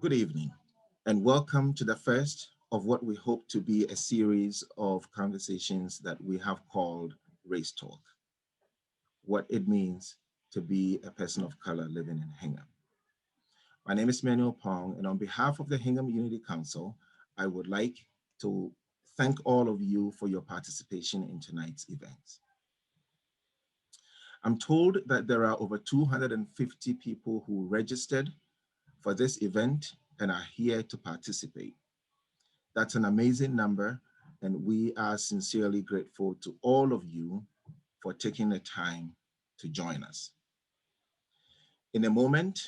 Good evening, and welcome to the first of what we hope to be a series of conversations that we have called Race Talk, what it means to be a person of color living in Hingham. My name is Manuel Pong, and on behalf of the Hingham Unity Council, I would like to thank all of you for your participation in tonight's event. I'm told that there are over 250 people who registered for this event and are here to participate. That's an amazing number, and we are sincerely grateful to all of you for taking the time to join us. In a moment,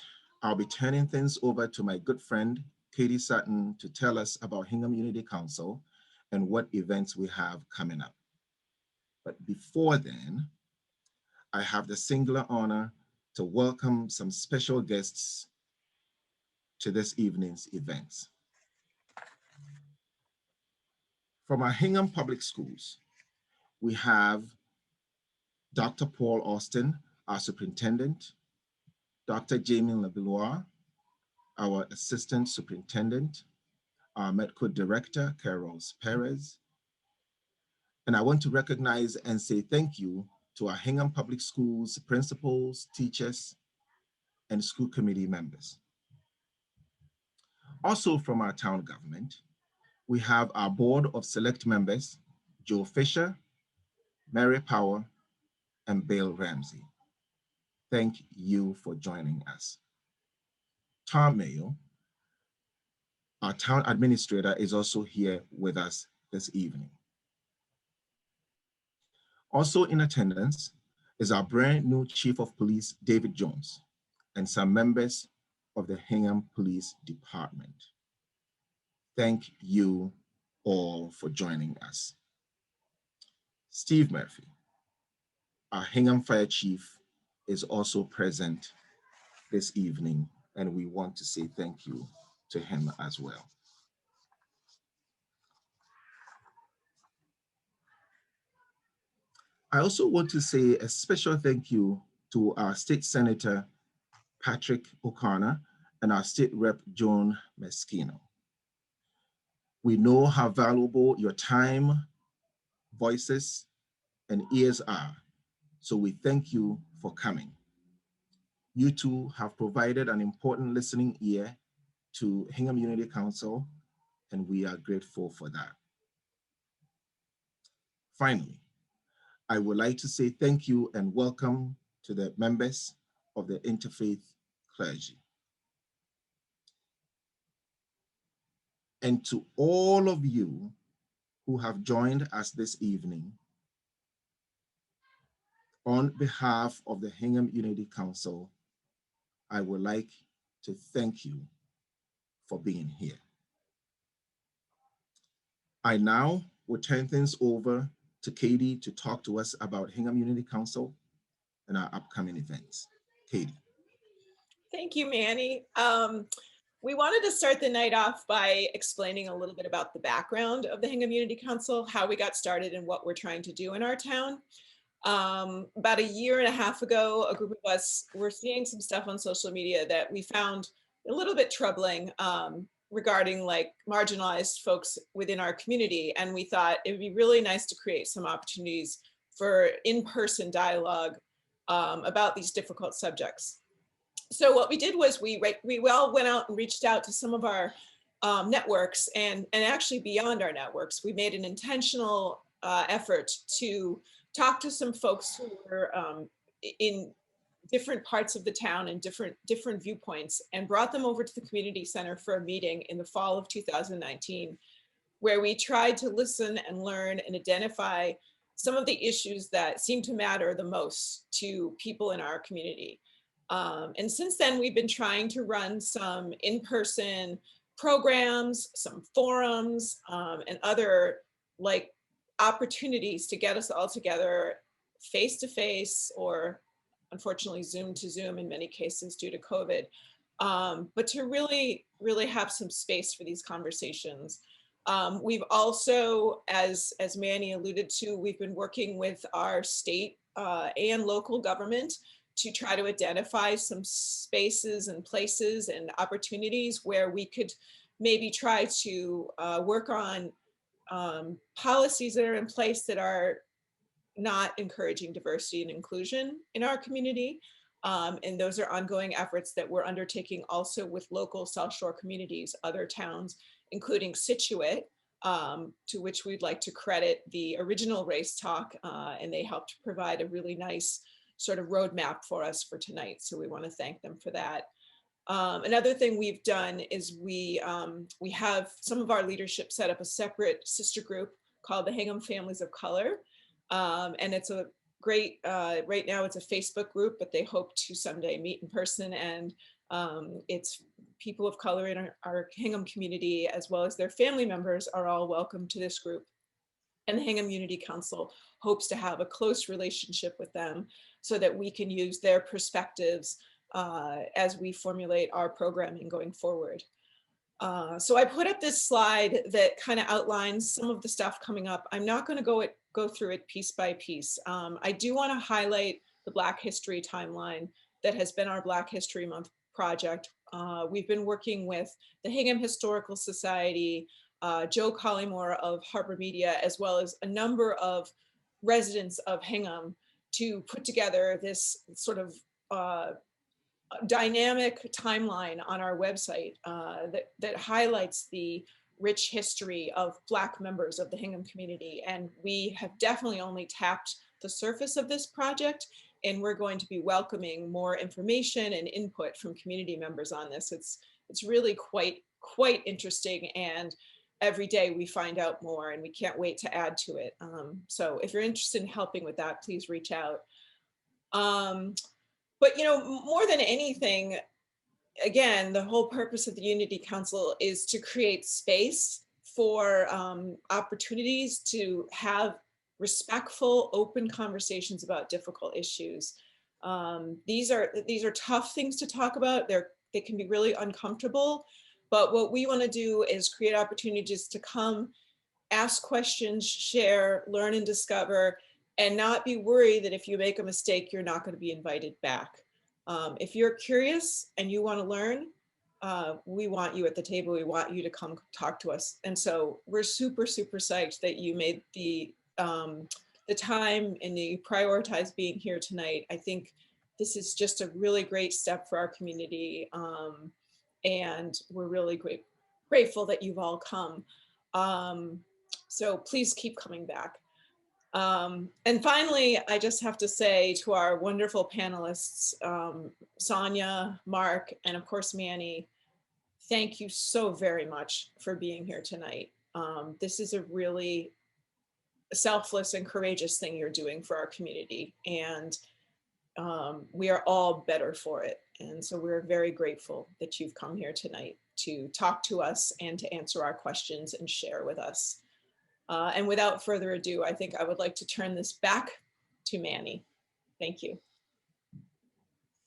I'll be turning things over to my good friend, Katie Sutton, to tell us about Hingham Unity Council and what events we have coming up. But before then, I have the singular honor to welcome some special guests to this evening's events. From our Hingham Public Schools, we have Dr. Paul Austin, our superintendent, Dr. Jamie Levillois, our assistant superintendent, our medical director, Carol Perez. And I want to recognize and say thank you to our Hingham Public Schools principals, teachers, and school committee members. Also from our town government, we have our board of select members, Joe Fisher, Mary Power, and Bill Ramsey. Thank you for joining us. Tom Mayo, our town administrator, is also here with us this evening. Also in attendance is our brand new Chief of Police, David Jones, and some members of the Hingham Police Department. Thank you all for joining us. Steve Murphy, our Hingham Fire Chief, is also present this evening, and we want to say thank you to him as well. I also want to say a special thank you to our State Senator, Patrick O'Connor, and our State Rep, Joan Meschino. We know how valuable your time, voices, and ears are, so we thank you for coming. You two have provided an important listening ear to Hingham Unity Council, and we are grateful for that. Finally, I would like to say thank you and welcome to the members of the Interfaith Clergy. And to all of you who have joined us this evening, on behalf of the Hingham Unity Council, I would like to thank you for being here. I now will turn things over to Katie to talk to us about Hingham Unity Council and our upcoming events. Katie. Thank you, Manny. We wanted to start the night off by explaining a little bit about the background of the Hingham Unity Council, how we got started and what we're trying to do in our town. About a year and a half ago, a group of us were seeing some stuff on social media that we found a little bit troubling regarding like marginalized folks within our community. And we thought it would be really nice to create some opportunities for in-person dialogue about these difficult subjects. So what we did was we all went out and reached out to some of our networks and actually beyond our networks. We made an intentional effort to talk to some folks who were in different parts of the town and different viewpoints, and brought them over to the community center for a meeting in the fall of 2019, where we tried to listen and learn and identify some of the issues that seem to matter the most to people in our community. And since then, we've been trying to run some in-person programs, some forums, and other like opportunities to get us all together face-to-face, or unfortunately Zoom to Zoom in many cases due to COVID, but to really have some space for these conversations. We've also, as Manny alluded to, we've been working with our state and local government to try to identify some spaces and places and opportunities where we could maybe try to work on policies that are in place that are not encouraging diversity and inclusion in our community. And those are ongoing efforts that we're undertaking also with local South Shore communities, other towns, including Scituate, to which we'd like to credit the original Race Talk, and they helped provide a really nice sort of roadmap for us for tonight. So we want to thank them for that. Another thing we've done is we have some of our leadership set up a separate sister group called the Hingham Families of Color. And it's a great, right now it's a Facebook group, but they hope to someday meet in person. And it's people of color in our Hingham community, as well as their family members, are all welcome to this group. And the Hingham Unity Council hopes to have a close relationship with them so that we can use their perspectives as we formulate our programming going forward. So I put up this slide that kind of outlines some of the stuff coming up. I'm not going to go through it piece by piece. I do want to highlight the Black History timeline that has been our Black History Month project. We've been working with the Hingham Historical Society, Joe Collymore of Harbor Media, as well as a number of residents of Hingham to put together this sort of dynamic timeline on our website that highlights the rich history of Black members of the Hingham community. And we have definitely only tapped the surface of this project, and we're going to be welcoming more information and input from community members on this. It's really quite interesting, and every day we find out more, and we can't wait to add to it. So if you're interested in helping with that, please reach out. But more than anything, again, the whole purpose of the Unity Council is to create space for opportunities to have respectful, open conversations about difficult issues. These are tough things to talk about. They can be really uncomfortable, but what we want to do is create opportunities to come, ask questions, share, learn, and discover, and not be worried that if you make a mistake, you're not going to be invited back. If you're curious and you want to learn, we want you at the table. We want you to come talk to us. And so we're super, super psyched that you made the time and you prioritize being here tonight. I think this is just a really great step for our community. And we're really grateful that you've all come. So please keep coming back. And finally, I just have to say to our wonderful panelists, Sonia, Mark, and of course, Manny, thank you so very much for being here tonight. This is a really selfless and courageous thing you're doing for our community, and we are all better for it. And so we're very grateful that you've come here tonight to talk to us and to answer our questions and share with us. And without further ado, I think I would like to turn this back to Manny. Thank you.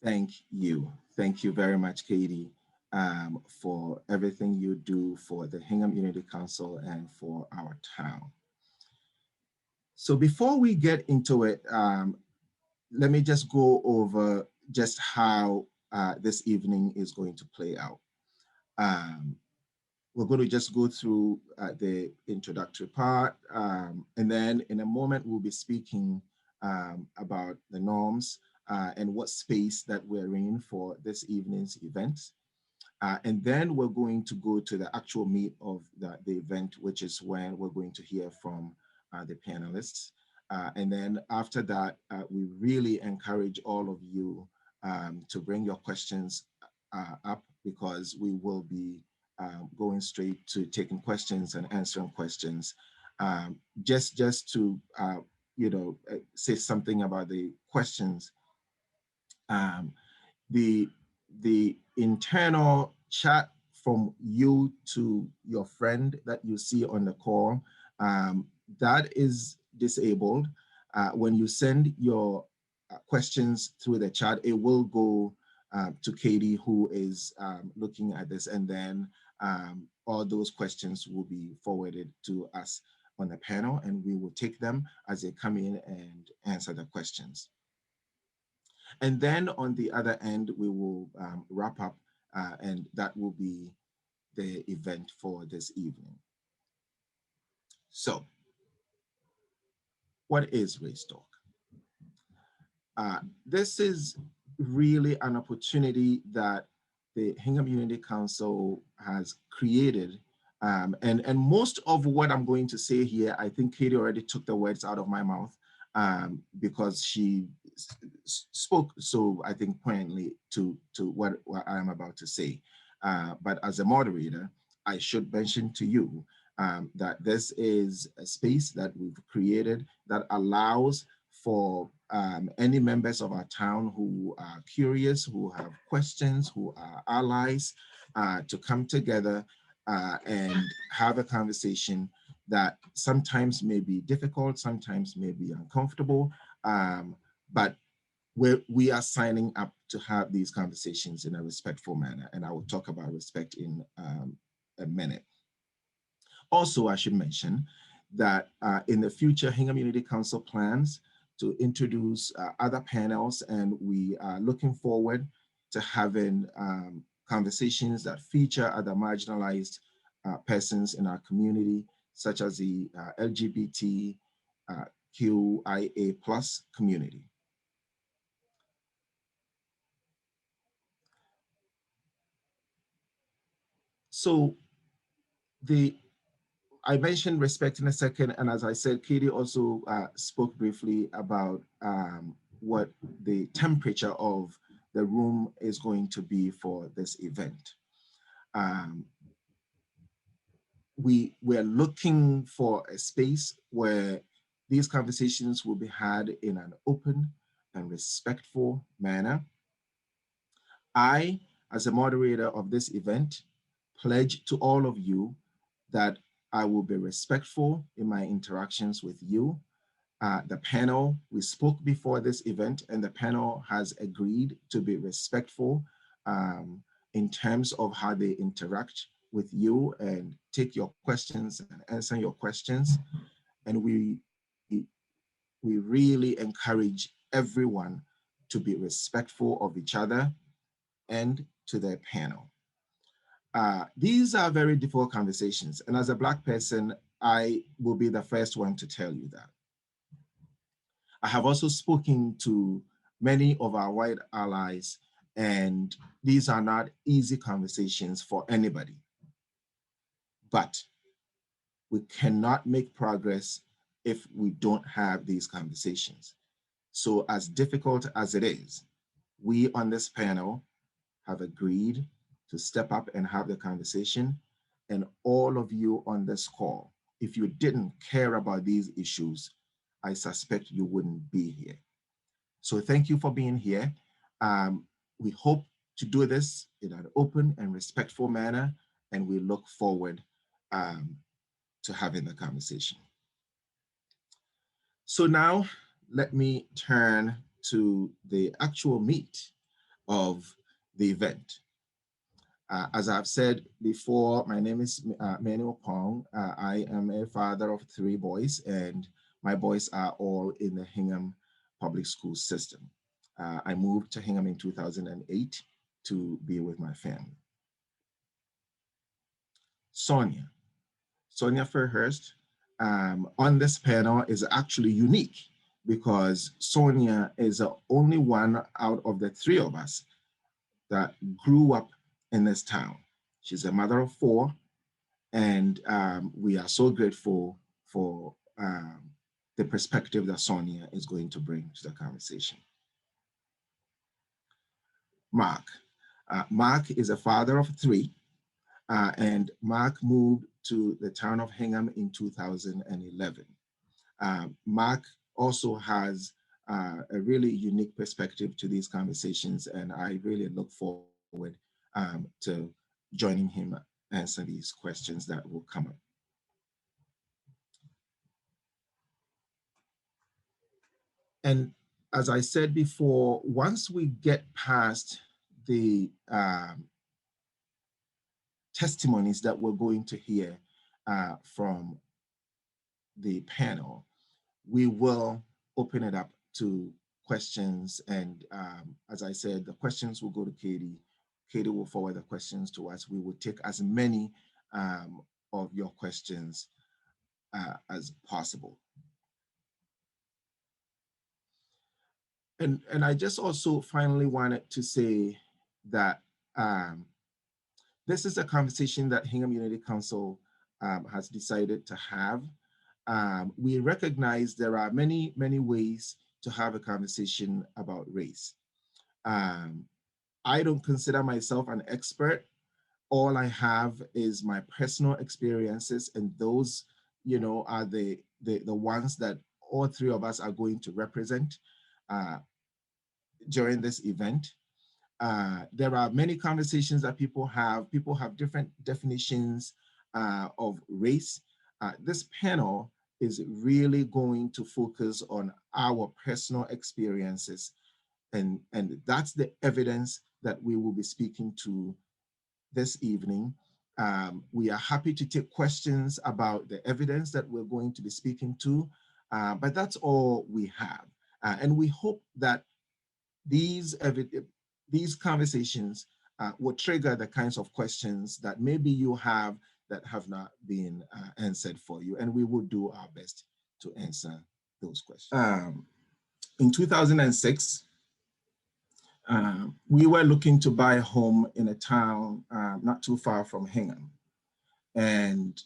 Thank you. Thank you very much, Katie, for everything you do for the Hingham Unity Council and for our town. So before we get into it, let me just go over just how this evening is going to play out. We're going to just go through the introductory part, and then in a moment we'll be speaking about the norms and what space that we're in for this evening's event. And then we're going to go to the actual meat of the event, which is when we're going to hear from the panelists. And then after that, we really encourage all of you to bring your questions up, because we will be going straight to taking questions and answering questions. Just to say something about the questions. The internal chat from you to your friend that you see on the call, that is disabled. When you send your questions through the chat, it will go to Katie, who is looking at this, and then all those questions will be forwarded to us on the panel, and we will take them as they come in and answer the questions. And then on the other end, we will wrap up, and that will be the event for this evening. So, what is Race Talk? This is really an opportunity that the Hingham Unity Council has created. And most of what I'm going to say here, I think Katie already took the words out of my mouth, because she spoke so, I think, poignantly to what I'm about to say. But as a moderator, I should mention to you that this is a space that we've created that allows for any members of our town who are curious, who have questions, who are allies, to come together and have a conversation that sometimes may be difficult, sometimes may be uncomfortable, but we are signing up to have these conversations in a respectful manner. And I will talk about respect in a minute. Also, I should mention that in the future, Hingham Unity Council plans to introduce other panels, and we are looking forward to having conversations that feature other marginalized persons in our community, such as the LGBTQIA+ community. So I mentioned respect in a second, and as I said, Katie also spoke briefly about what the temperature of the room is going to be for this event. We're looking for a space where these conversations will be had in an open and respectful manner. I, as a moderator of this event, pledge to all of you that I will be respectful in my interactions with you. The panel, we spoke before this event, and the panel has agreed to be respectful in terms of how they interact with you and take your questions and answer your questions. And we really encourage everyone to be respectful of each other and to their panel. These are very difficult conversations. And as a Black person, I will be the first one to tell you that. I have also spoken to many of our white allies, and these are not easy conversations for anybody. But we cannot make progress if we don't have these conversations. So as difficult as it is, we on this panel have agreed to step up and have the conversation. And all of you on this call, if you didn't care about these issues, I suspect you wouldn't be here. So thank you for being here. We hope to do this in an open and respectful manner, and we look forward to having the conversation. So now let me turn to the actual meat of the event. As I've said before, my name is Manuel Pong. I am a father of 3 boys, and my boys are all in the Hingham public school system. I moved to Hingham in 2008 to be with my family. Sonia Fairhurst on this panel is actually unique because Sonia is the only one out of the 3 of us that grew up in this town. She's a mother of 4, and we are so grateful for the perspective that Sonia is going to bring to the conversation. Mark is a father of 3, and Mark moved to the town of Hingham in 2011. Mark also has a really unique perspective to these conversations, and I really look forward to joining him answer these questions that will come up. And as I said before, once we get past the testimonies that we're going to hear from the panel, we will open it up to questions. And as I said, the questions will go to Katie. Katie will forward the questions to us. We will take as many of your questions as possible. And I just also finally wanted to say that this is a conversation that Hingham Unity Council has decided to have. We recognize there are many, many ways to have a conversation about race. I don't consider myself an expert. All I have is my personal experiences, and those, are the ones that all three of us are going to represent during this event. There are many conversations that people have. People have different definitions of race. This panel is really going to focus on our personal experiences, and that's the evidence that we will be speaking to this evening. We are happy to take questions about the evidence that we're going to be speaking to, but that's all we have. And we hope that these conversations will trigger the kinds of questions that maybe you have that have not been answered for you, and we will do our best to answer those questions. In 2006, we were looking to buy a home in a town not too far from Hingham. And,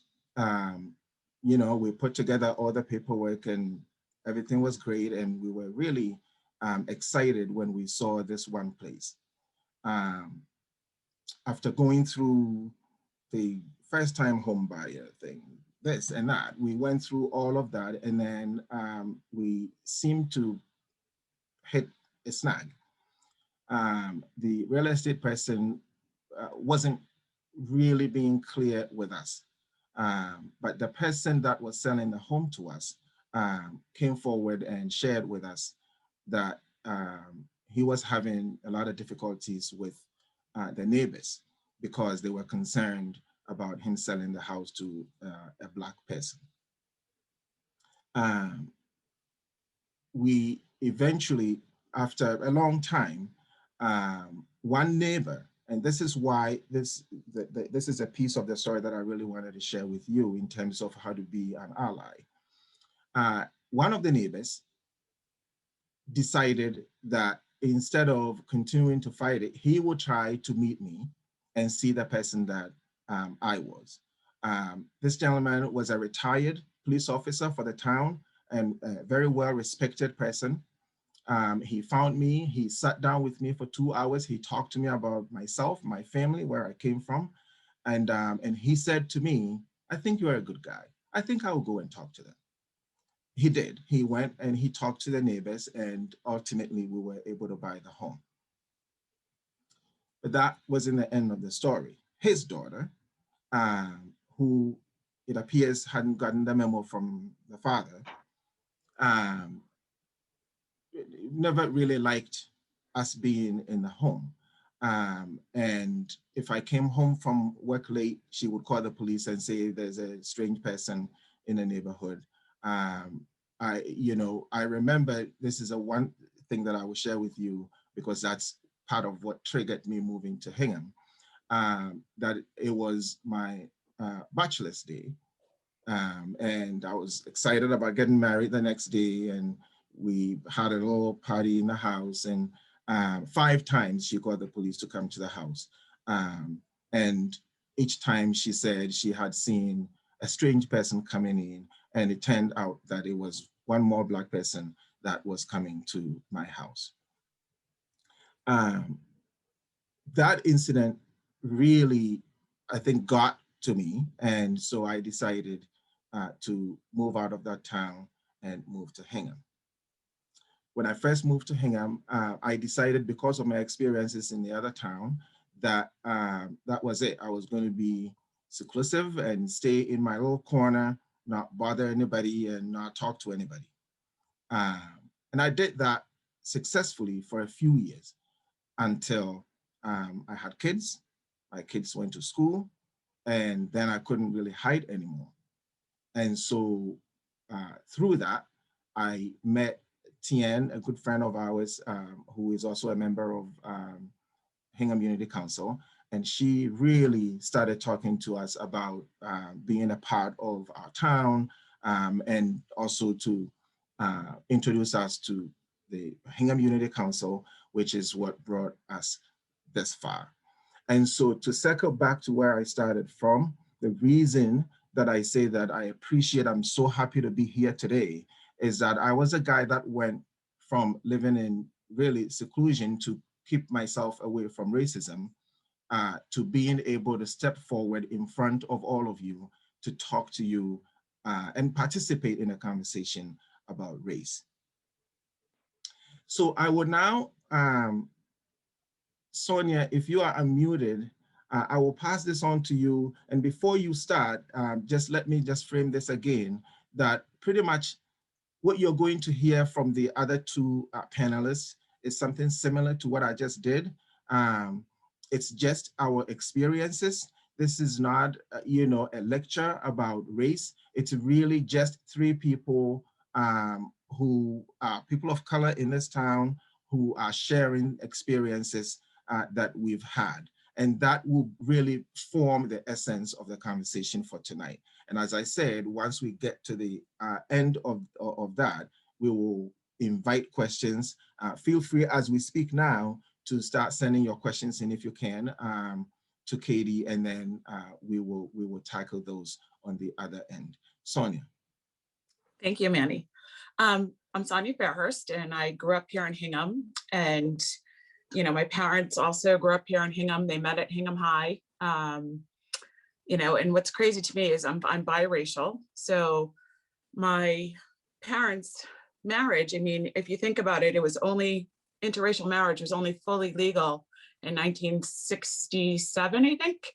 we put together all the paperwork and everything was great. And we were really excited when we saw this one place. After going through the first time home buyer thing, this and that, we went through all of that. And then we seemed to hit a snag. The real estate person wasn't really being clear with us. But the person that was selling the home to us came forward and shared with us that he was having a lot of difficulties with the neighbors because they were concerned about him selling the house to a Black person. We eventually, after a long time, one neighbor, and this is why this is a piece of the story that I really wanted to share with you in terms of how to be an ally. One of the neighbors decided that instead of continuing to fight it, he would try to meet me and see the person that I was. This gentleman was a retired police officer for the town and a very well-respected person. He found me, he sat down with me for 2 hours. He talked to me about myself, my family, where I came from. And he said to me, "I think you're a good guy. I think I'll go and talk to them." He did. He went and he talked to the neighbors, and ultimately we were able to buy the home. But that wasn't the end of the story. His daughter, who it appears hadn't gotten the memo from the father, never really liked us being in the home. And if I came home from work late, she would call the police and say there's a strange person in the neighborhood. I remember, this is one thing that I will share with you because that's part of what triggered me moving to Hingham, that it was my bachelor's day. And I was excited about getting married the next day, and we had a little party in the house, and 5 times she called the police to come to the house. And each time she said she had seen a strange person coming in, and it turned out that it was one more Black person that was coming to my house. That incident really, I think, got to me. And so I decided to move out of that town and move to Hingham. When I first moved to Hingham, I decided, because of my experiences in the other town, that that was it. I was going to be seclusive and stay in my little corner, not bother anybody and not talk to anybody. And I did that successfully for a few years until I had kids. My kids went to school, and then I couldn't really hide anymore. And so through that, I met Tien, a good friend of ours, who is also a member of Hingham Unity Council, and she really started talking to us about being a part of our town, and also to introduce us to the Hingham Unity Council, which is what brought us this far. And so to circle back to where I started from, the reason that I say that I appreciate, I'm so happy to be here today, is that I was a guy that went from living in really seclusion to keep myself away from racism, to being able to step forward in front of all of you to talk to you and participate in a conversation about race. So I would now, Sonia, if you are unmuted, I will pass this on to you. And before you start, just let me just frame this again, that pretty much what you're going to hear from the other two panelists is something similar to what I just did. It's just our experiences. This is not, a lecture about race. It's really just three people who are people of color in this town who are sharing experiences that we've had. And that will really form the essence of the conversation for tonight. And as I said, once we get to the end of that, we will invite questions. Feel free as we speak now to start sending your questions in if you can to Katie, and then we will tackle those on the other end. Sonia. Thank you, Manny. I'm Sonia Fairhurst, and I grew up here in Hingham. And my parents also grew up here in Hingham. They met at Hingham High. And what's crazy to me is I'm biracial. So my parents' marriage, I mean, if you think about it, interracial marriage was only fully legal in 1967, I think.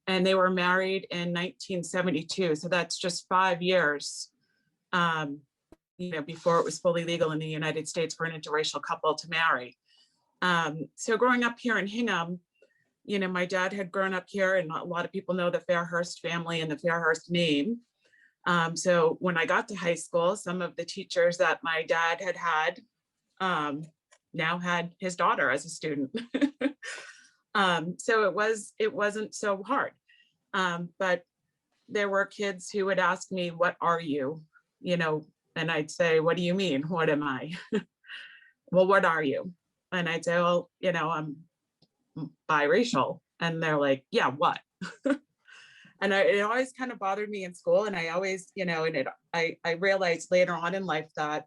And they were married in 1972. So that's just 5 years, before it was fully legal in the United States for an interracial couple to marry. So growing up here in Hingham, my dad had grown up here, and a lot of people know the Fairhurst family and the Fairhurst name. So when I got to high school, some of the teachers that my dad had now had his daughter as a student. So it wasn't so hard. But there were kids who would ask me, "What are you?" And I'd say, "What do you mean? What am I?" "Well, what are you?" And I'd say, "Well, I'm biracial." And they're like, "Yeah, what?" And it always kind of bothered me in school. And I always, I realized later on in life that,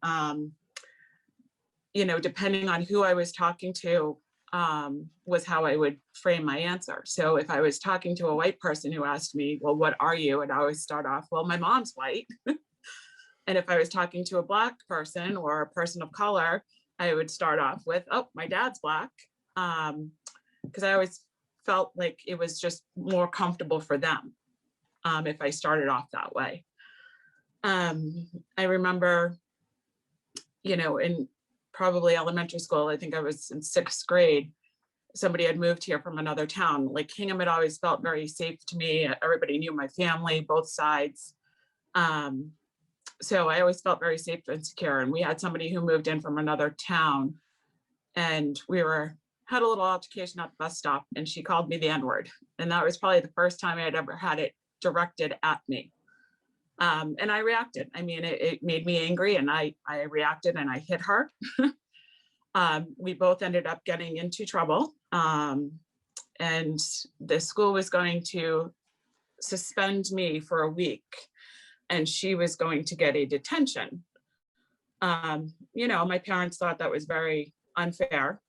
depending on who I was talking to, was how I would frame my answer. So if I was talking to a white person who asked me, "Well, what are you?" I'd always start off, "Well, my mom's white." And if I was talking to a Black person or a person of color, I would start off with, "Oh, my dad's Black." Because I always felt like it was just more comfortable for them if I started off that way. I remember, in probably elementary school, I think I was in 6th grade, somebody had moved here from another town. Like Hingham had always felt very safe to me. Everybody knew my family, both sides. So I always felt very safe and secure. And we had somebody who moved in from another town, and we had a little altercation at the bus stop, and she called me the N-word. And that was probably the first time I had ever had it directed at me. And I reacted. I mean, it made me angry, and I reacted and I hit her. We both ended up getting into trouble. And the school was going to suspend me for a week, and she was going to get a detention. My parents thought that was very unfair.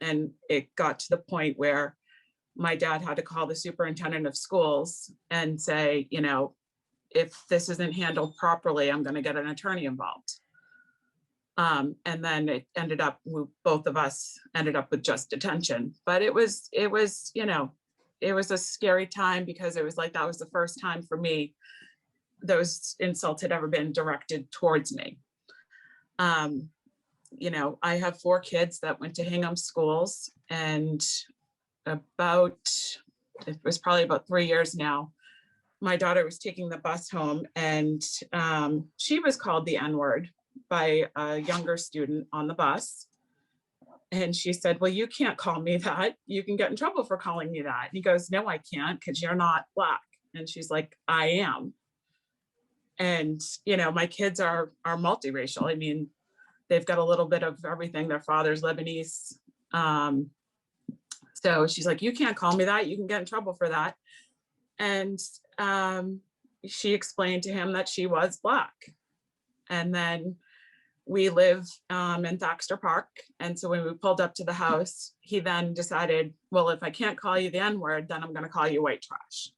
And it got to the point where my dad had to call the superintendent of schools and say, if this isn't handled properly, I'm going to get an attorney involved. And then it ended up, both of us ended up with just detention. But it was a scary time, because it was like, that was the first time for me those insults had ever been directed towards me. I have 4 kids that went to Hingham schools, and it was probably about 3 years now, my daughter was taking the bus home, and she was called the N-word. by a younger student on the bus. And she said, well, you can't call me that. You can get in trouble for calling me that. And he goes, no, I can't, because you're not Black. And she's like, I am. And, you know, my kids are multiracial. I mean, they've got a little bit of everything. Their father's Lebanese. So she's like, you can't call me that. You can get in trouble for that. And she explained to him that she was Black. And then we live in Thaxter Park. And so when we pulled up to the house, he then decided, well, if I can't call you the N-word, then I'm going to call you white trash.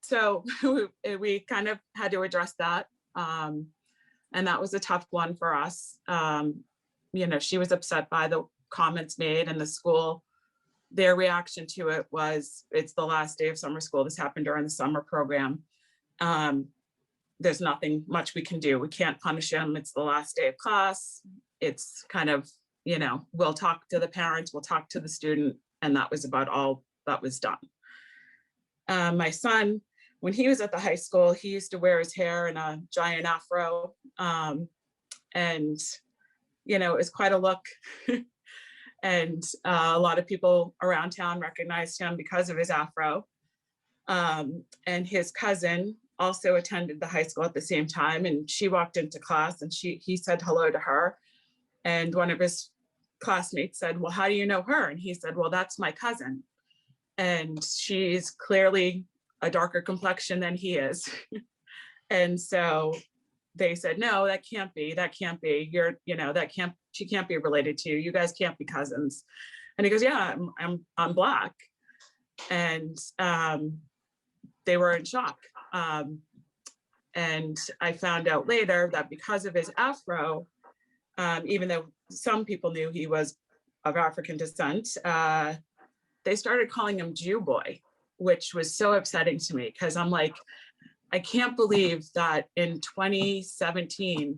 So we kind of had to address that. And that was a tough one for us. You know, she was upset by the comments made, and the school, their reaction to it was, it's the last day of summer school. This happened during the summer program. There's nothing much we can do. We can't punish him. It's the last day of class. It's kind of, you know, we'll talk to the parents, we'll talk to the student, and that was about all that was done. My son, when he was at the high school, he used to wear his hair in a giant afro. And, you know, it was quite a look. And a lot of people around town recognized him because of his afro. And his cousin also attended the high school at the same time, and she walked into class and he said hello to her. And one of his classmates said, well, how do you know her? And he said, well, that's my cousin. And she's clearly a darker complexion than he is. And so they said, no, that can't be, you're, you know, she can't be related to you. You guys can't be cousins. And he goes, yeah, I'm Black. And they were in shock. And I found out later that because of his afro, even though some people knew he was of African descent, they started calling him Jew boy, which was so upsetting to me, because I'm like, I can't believe that in 2017,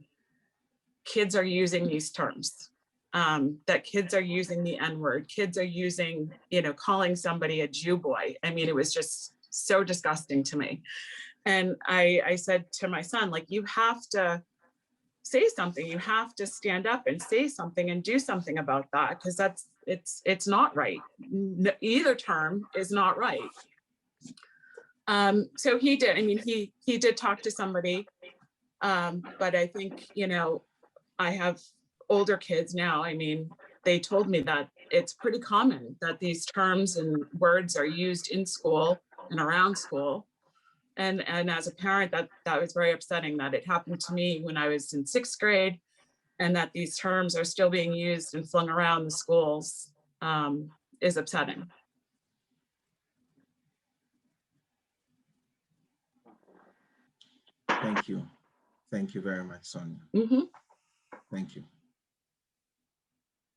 kids are using these terms, that kids are using the N-word, kids are using, you know, calling somebody a Jew boy. I mean, it was just so disgusting to me. And I said to my son, like, you have to say something, you have to stand up and say something and do something about that, because it's not right. Either term is not right. So he did. I mean, he did talk to somebody, but I think, you know, I have older kids now. I mean, they told me that it's pretty common that these terms and words are used in school and around school. And as a parent, that was very upsetting that it happened to me when I was in 6th grade, and that these terms are still being used and flung around the schools is upsetting. Thank you. Thank you very much, Sonia. Mm-hmm. Thank you.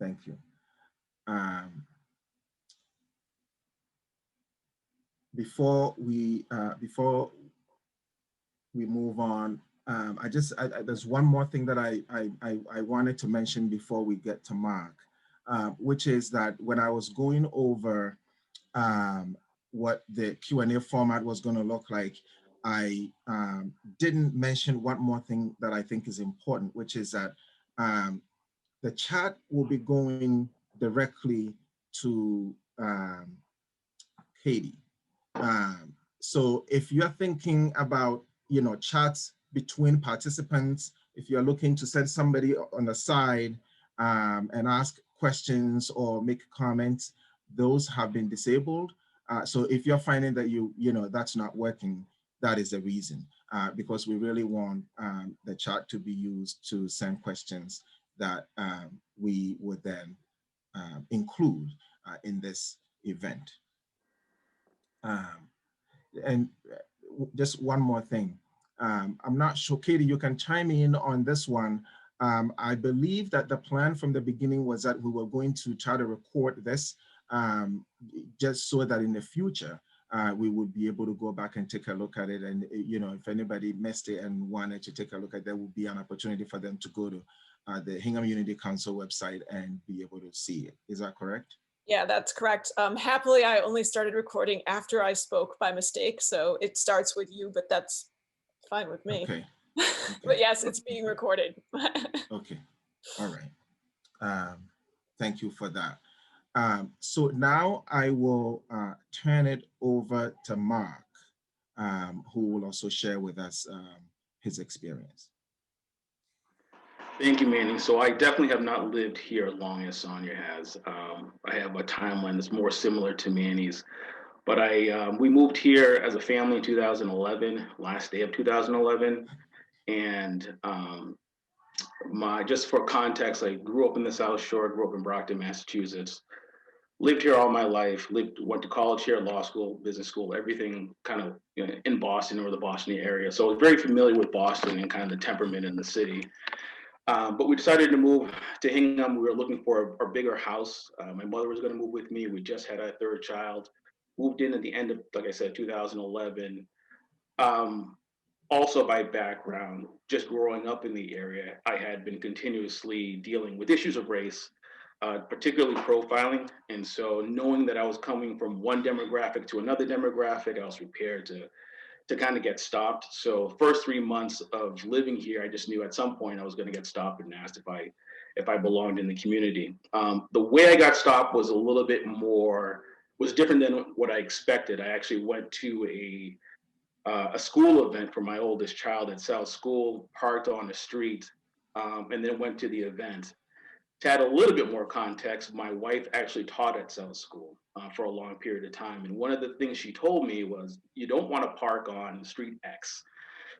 Thank you. Before we move on, there's one more thing that I wanted to mention before we get to Mark, which is that when I was going over what the Q&A format was going to look like, I didn't mention one more thing that I think is important, which is that the chat will be going directly to Katie. So if you're thinking about, you know, chats between participants, if you're looking to send somebody on the side and ask questions or make comments, those have been disabled. So if you're finding that you know, that's not working, that is the reason, because we really want the chat to be used to send questions that we would then include in this event. And just one more thing. I'm not sure, Katie, you can chime in on this one. I believe that the plan from the beginning was that we were going to try to record this just so that in the future, we would be able to go back and take a look at it. And, you know, if anybody missed it and wanted to take a look at it, there would be an opportunity for them to go to the Hingham Unity Council website and be able to see it. Is that correct? Yeah, that's correct. Happily, I only started recording after I spoke by mistake. So it starts with you, but that's fine with me. Okay. But yes, it's being recorded. Okay. All right. Thank you for that. So now I will turn it over to Mark, who will also share with us his experience. Thank you, Manny. So I definitely have not lived here as long as Sonia has. I have a timeline that's more similar to Manny's. But we moved here as a family in 2011, last day of 2011. And just for context, I grew up in the South Shore, grew up in Brockton, Massachusetts. Lived here all my life, went to college here, law school, business school, everything kind of in Boston or the Boston area. So I was very familiar with Boston and kind of the temperament in the city. But we decided to move to Hingham. We were looking for a bigger house. My mother was going to move with me. We just had our third child. Moved in at the end of, like I said, 2011. Also by background, just growing up in the area, I had been continuously dealing with issues of race, particularly profiling. And so knowing that I was coming from one demographic to another demographic, I was prepared to kind of get stopped. So first 3 months of living here, I just knew at some point I was going to get stopped and asked if I belonged in the community. The way I got stopped was a little bit was different than what I expected. I actually went to a school event for my oldest child at South School, parked on the street, and then went to the event. To add a little bit more context, my wife actually taught at South School for a long period of time. And one of the things she told me was, you don't want to park on Street X.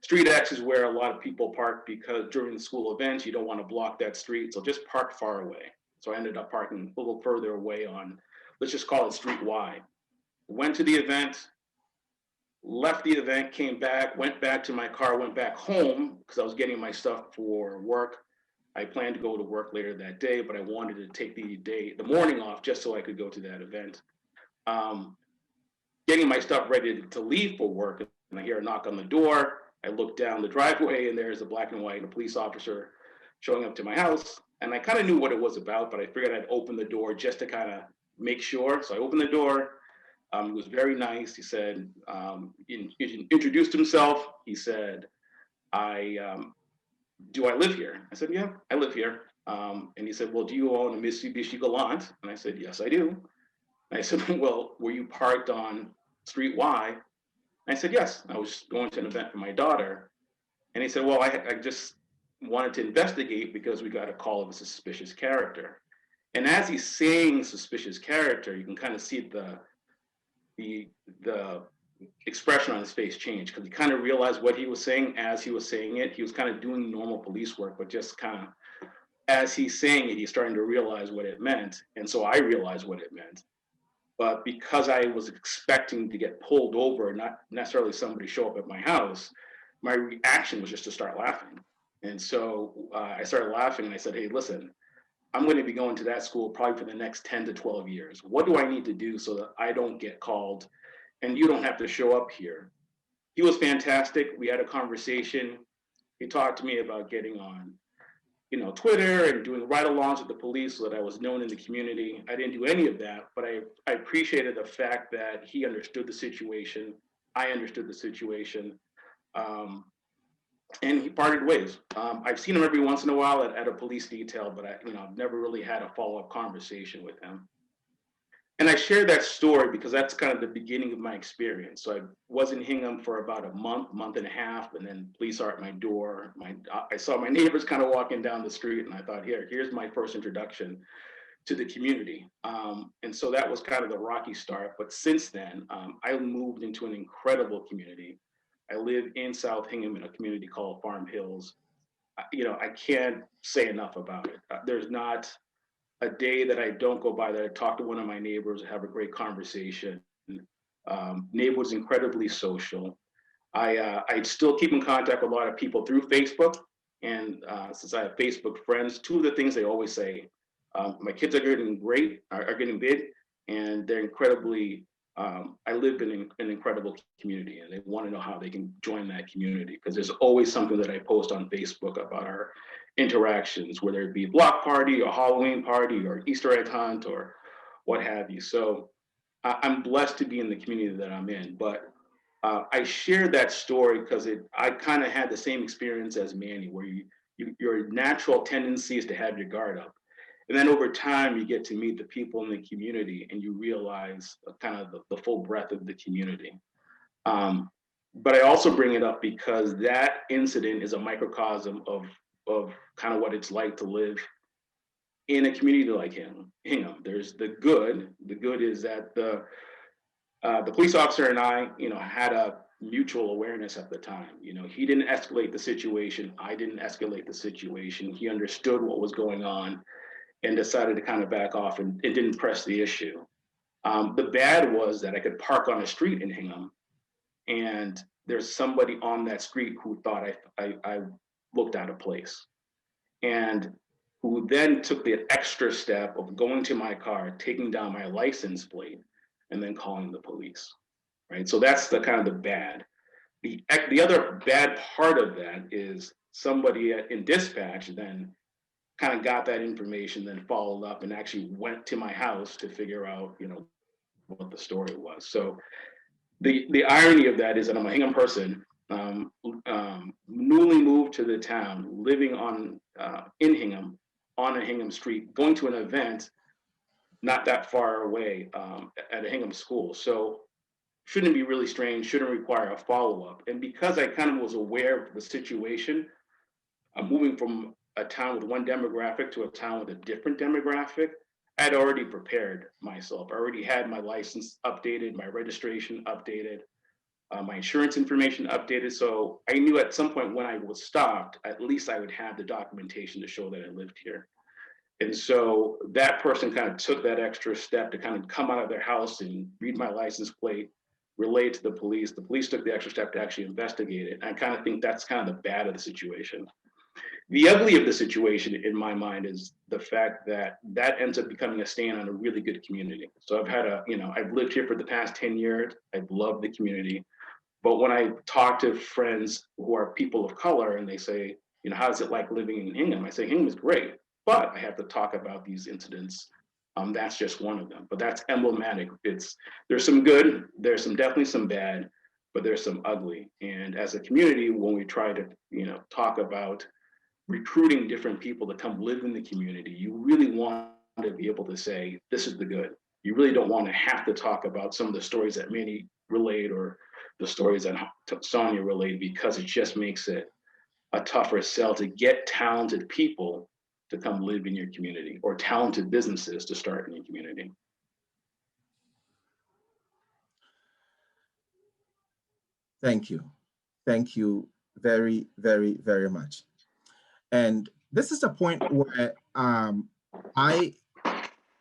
Street X is where a lot of people park because during the school events, you don't want to block that street. So just park far away. So I ended up parking a little further away on, let's just call it Street Y. Went to the event, left the event, came back, went back to my car, went back home because I was getting my stuff for work. I planned to go to work later that day, but I wanted to take the morning off just so I could go to that event. Getting my stuff ready to leave for work, and I hear a knock on the door. I look down the driveway, and there's a black and white and a police officer showing up to my house. And I kind of knew what it was about, but I figured I'd open the door just to kind of make sure. So I opened the door. He was very nice. He said, he introduced himself. He said, do I live here? I said, yeah, I live here. And he said, well, do you own a Mitsubishi Galant? And I said, yes, I do. And I said, well, were you parked on Street Y? And I said, yes, I was going to an event for my daughter. And he said, well, I just wanted to investigate because we got a call of a suspicious character. And as he's saying suspicious character, you can kind of see the expression on his face change because he kind of realized what he was saying as he was saying it. He was kind of doing normal police work, but just kind of as he's saying it, he's starting to realize what it meant. And so I realized what it meant. But because I was expecting to get pulled over, not necessarily somebody show up at my house, my reaction was just to start laughing. And so I started laughing and I said, hey, listen, I'm going to be going to that school probably for the next 10 to 12 years. What do I need to do so that I don't get called and you don't have to show up here? He was fantastic. We had a conversation. He talked to me about getting on, Twitter and doing ride-alongs with the police so that I was known in the community. I didn't do any of that, but I appreciated the fact that he understood the situation. I understood the situation. And he parted ways. I've seen him every once in a while at a police detail, but I've never really had a follow-up conversation with him. And I share that story because that's kind of the beginning of my experience. So I was in Hingham for about a month and a half, and then police are at my door. I saw my neighbors kind of walking down the street, and I thought, here's my first introduction to the community. And so that was kind of the rocky start. But since then, I moved into an incredible community. I live in South Hingham in a community called Farm Hills. I can't say enough about it. There's not a day that I don't go by that I talk to one of my neighbors, have a great conversation. Neighborhood's incredibly social. I still keep in contact with a lot of people through Facebook. And since I have Facebook friends, two of the things they always say, my kids are getting big, and they're incredibly, I live in an incredible community, and they want to know how they can join that community because there's always something that I post on Facebook about our interactions, whether it be a block party or Halloween party or Easter egg hunt or what have you. So I'm blessed to be in the community that I'm in, but I share that story because I kind of had the same experience as Manny, where your natural tendency is to have your guard up. And then over time, you get to meet the people in the community and you realize kind of the full breadth of the community. But I also bring it up because that incident is a microcosm of kind of what it's like to live in a community like Hingham. There's the good. The good is that the police officer and I, had a mutual awareness at the time. He didn't escalate the situation. I didn't escalate the situation. He understood what was going on and decided to kind of back off and it didn't press the issue. The bad was that I could park on a street in Hingham and there's somebody on that street who thought I looked out of place and who then took the extra step of going to my car, taking down my license plate, and then calling the police, right? So that's the kind of the bad. The other bad part of that is somebody in dispatch then kind of got that information, then followed up and actually went to my house to figure out, what the story was. So the irony of that is that I'm a Hingham person, newly moved to the town, living in Hingham, on a Hingham street, going to an event not that far away at a Hingham school. So shouldn't be really strange, shouldn't require a follow-up. And because I kind of was aware of the situation, I'm moving from a town with one demographic to a town with a different demographic. I'd already prepared myself. I already had my license updated, my registration updated, my insurance information updated. So I knew at some point when I was stopped, at least I would have the documentation to show that I lived here. And so that person kind of took that extra step to kind of come out of their house and read my license plate, relay it to the police. The police took the extra step to actually investigate it. And I kind of think that's kind of the bad of the situation. The ugly of the situation in my mind is the fact that that ends up becoming a stain on a really good community. So I've lived here for the past 10 years. I've loved the community. But when I talk to friends who are people of color and they say, how is it like living in Hingham? I say, Hingham is great, but I have to talk about these incidents. That's just one of them, but that's emblematic. There's some good, there's definitely some bad, but there's some ugly. And as a community, when we try to, talk about recruiting different people to come live in the community, you really want to be able to say, this is the good. You really don't want to have to talk about some of the stories that Manny relayed or the stories that Sonia relayed, because it just makes it a tougher sell to get talented people to come live in your community or talented businesses to start in your community. Thank you. Thank you very, very, very much. And this is the point where I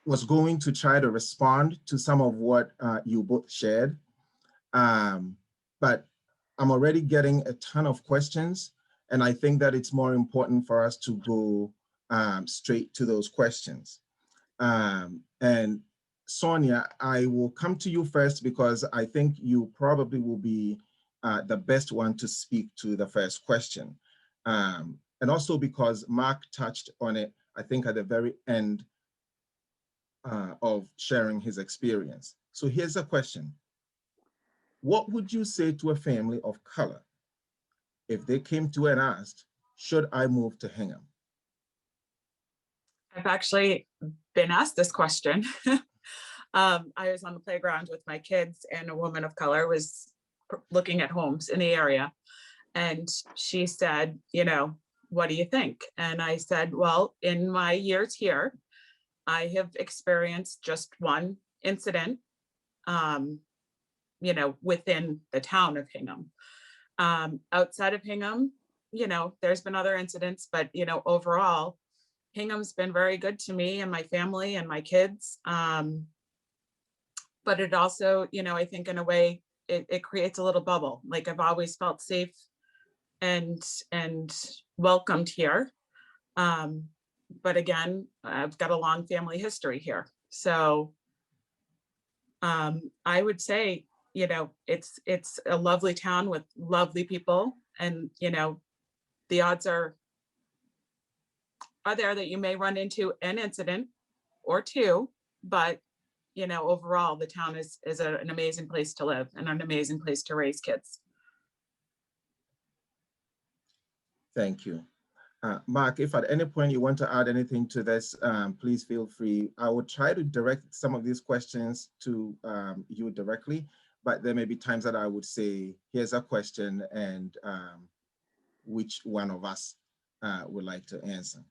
was going to try to respond to some of what you both shared. But I'm already getting a ton of questions, and I think that it's more important for us to go straight to those questions. And Sonia, I will come to you first because I think you probably will be the best one to speak to the first question. And also because Mark touched on it, I think at the very end of sharing his experience. So here's a question. What would you say to a family of color if they came to you and asked, should I move to Hingham? I've actually been asked this question. I was on the playground with my kids and a woman of color was looking at homes in the area. And she said, what do you think? And I said, well, in my years here, I have experienced just one incident, within the town of Hingham. Outside of Hingham, there's been other incidents, but, overall, Hingham's been very good to me and my family and my kids. But it also, I think in a way, it creates a little bubble. Like I've always felt safe and welcomed here. But again, I've got a long family history here. So I would say, it's a lovely town with lovely people, and the odds are there that you may run into an incident or two, but you know, overall, the town is an amazing place to live and an amazing place to raise kids. Thank you. Mark, if at any point you want to add anything to this, please feel free. I will try to direct some of these questions to you directly, but there may be times that I would say, here's a question, and which one of us would like to answer.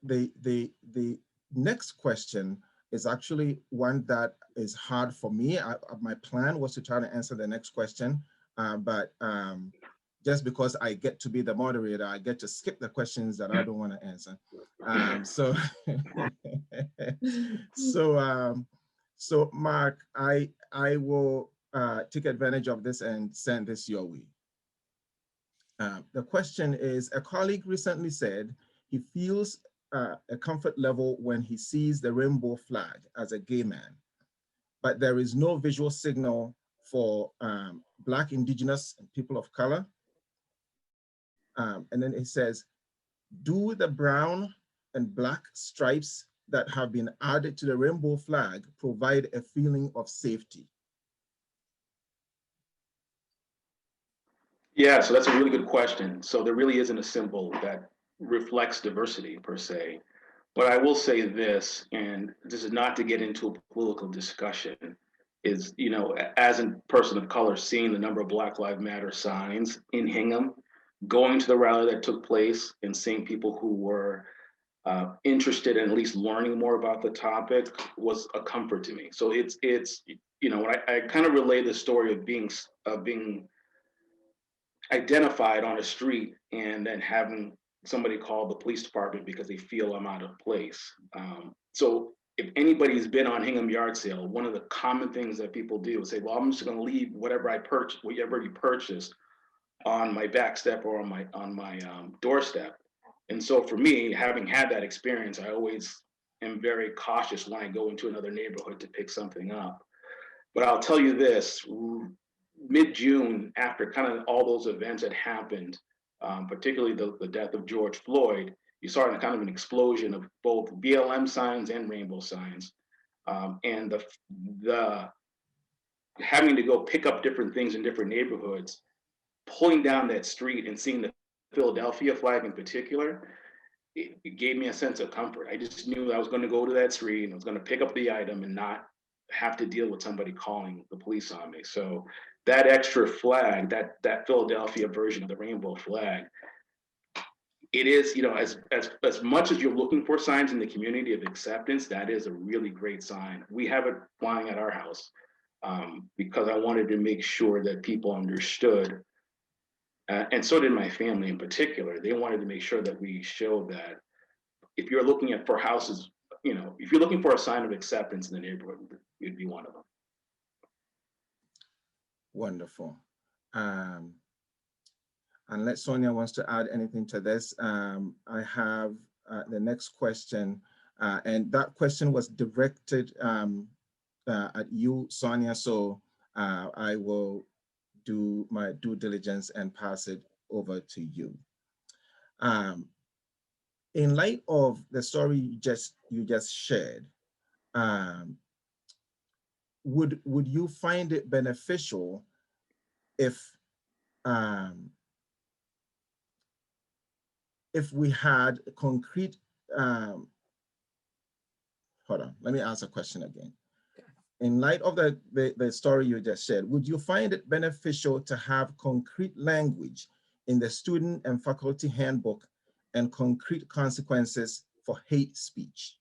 The next question is actually one that is hard for me. My plan was to try to answer the next question, but just because I get to be the moderator, I get to skip the questions that I don't want to answer. So Mark, I will take advantage of this and send this your way. The question is, a colleague recently said he feels a comfort level when he sees the rainbow flag as a gay man, but there is no visual signal for Black, Indigenous, and people of color. And then it says, do the brown and black stripes that have been added to the rainbow flag provide a feeling of safety? Yeah, so that's a really good question. So there really isn't a symbol that reflects diversity per se. But I will say this, and this is not to get into a political discussion, is, you know, as a person of color, seeing the number of Black Lives Matter signs in Hingham, going to the rally that took place and seeing people who were interested in at least learning more about the topic was a comfort to me. So it's you know, I kind of relay the story of being identified on a street and then having somebody call the police department because they feel I'm out of place. So if anybody's been on Hingham yard sale, one of the common things that people do is say, well, I'm just going to leave whatever you purchased on my back step or on my doorstep. And so for me, having had that experience, I always am very cautious when I go into another neighborhood to pick something up. But I'll tell you this, mid-June, after kind of all those events had happened, particularly the death of George Floyd, you saw kind of an explosion of both BLM signs and rainbow signs. And the having to go pick up different things in different neighborhoods, pulling down that street and seeing the Philadelphia flag in particular, it gave me a sense of comfort. I just knew I was going to go to that street and I was going to pick up the item and not have to deal with somebody calling the police on me. So that extra flag, that Philadelphia version of the rainbow flag, it is, you know, as much as you're looking for signs in the community of acceptance, that is a really great sign. We have it flying at our house because I wanted to make sure that people understood, and so did my family in particular. They wanted to make sure that we showed that if you're looking for houses, you know, if you're looking for a sign of acceptance in the neighborhood, it'd be one of them. Wonderful. Unless Sonia wants to add anything to this, I have the next question, and that question was directed at you, Sonia, so I will do my due diligence and pass it over to you. In light of the story you just shared, would you find it beneficial if we had concrete, hold on, let me ask a question again. In light of the story you just shared, would you find it beneficial to have concrete language in the student and faculty handbook and concrete consequences for hate speech?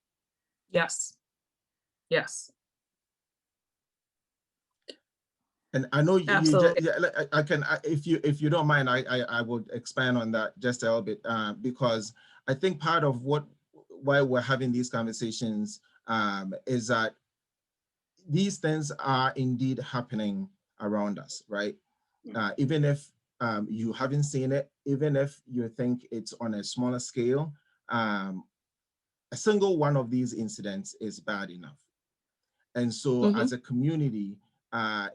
Yes. Yes. And I know I can, if you don't mind, I would expand on that just a little bit because I think part of why we're having these conversations is that these things are indeed happening around us, right? Even if you haven't seen it, even if you think it's on a smaller scale, a single one of these incidents is bad enough. And so as a community,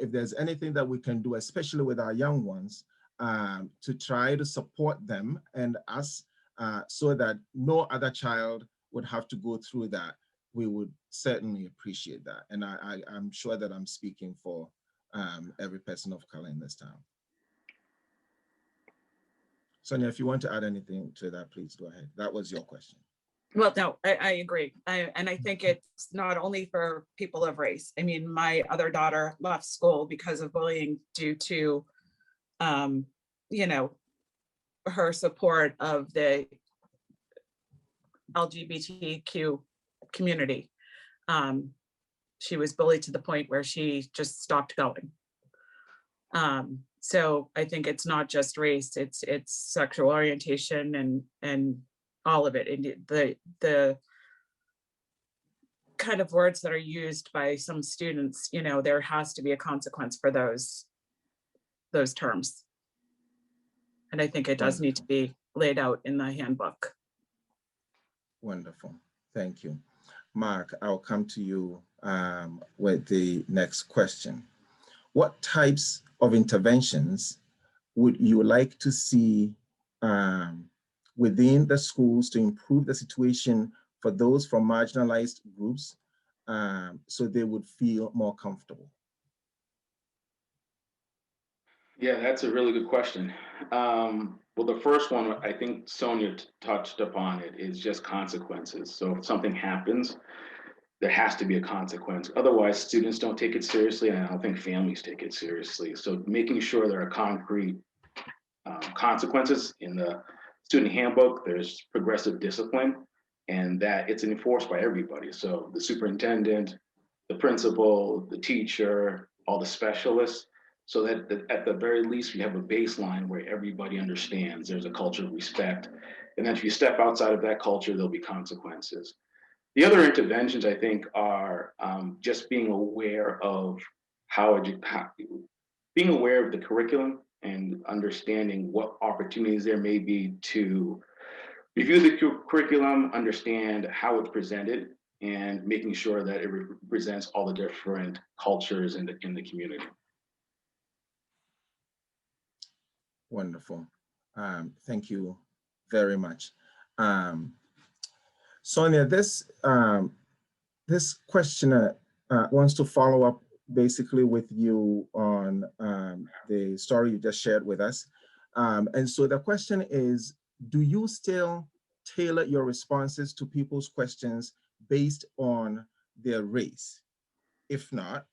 if there's anything that we can do, especially with our young ones, to try to support them and us so that no other child would have to go through that, we would certainly appreciate that. And I'm sure that I'm speaking for every person of color in this town. Sonia, if you want to add anything to that, please go ahead. That was your question. Well, no, I agree. And I think it's not only for people of race. I mean, my other daughter left school because of bullying due to, you know, her support of the LGBTQ community. She was bullied to the point where she just stopped going. So I think it's not just race, it's sexual orientation and all of it. And the kind of words that are used by some students, you know, there has to be a consequence for those terms. And I think it does need to be laid out in the handbook. Wonderful, thank you. Mark, I'll come to you with the next question. What types of interventions would you like to see within the schools to improve the situation for those from marginalized groups so they would feel more comfortable? Yeah, that's a really good question. Well, the first one, I think Sonia touched upon it, is just consequences. So if something happens, there has to be a consequence. Otherwise, students don't take it seriously, and I don't think families take it seriously. So making sure there are concrete consequences in the student handbook, there's progressive discipline, and that it's enforced by everybody. So the superintendent, the principal, the teacher, all the specialists, so that at the very least we have a baseline where everybody understands there's a culture of respect. And then if you step outside of that culture, there'll be consequences. The other interventions, I think, are just being aware of being aware of the curriculum and understanding what opportunities there may be to review the curriculum, understand how it's presented, and making sure that it represents all the different cultures in the community. Wonderful. Thank you very much. Sonia, this questioner wants to follow up basically with you on the story you just shared with us. And so the question is, do you still tailor your responses to people's questions based on their race? If not,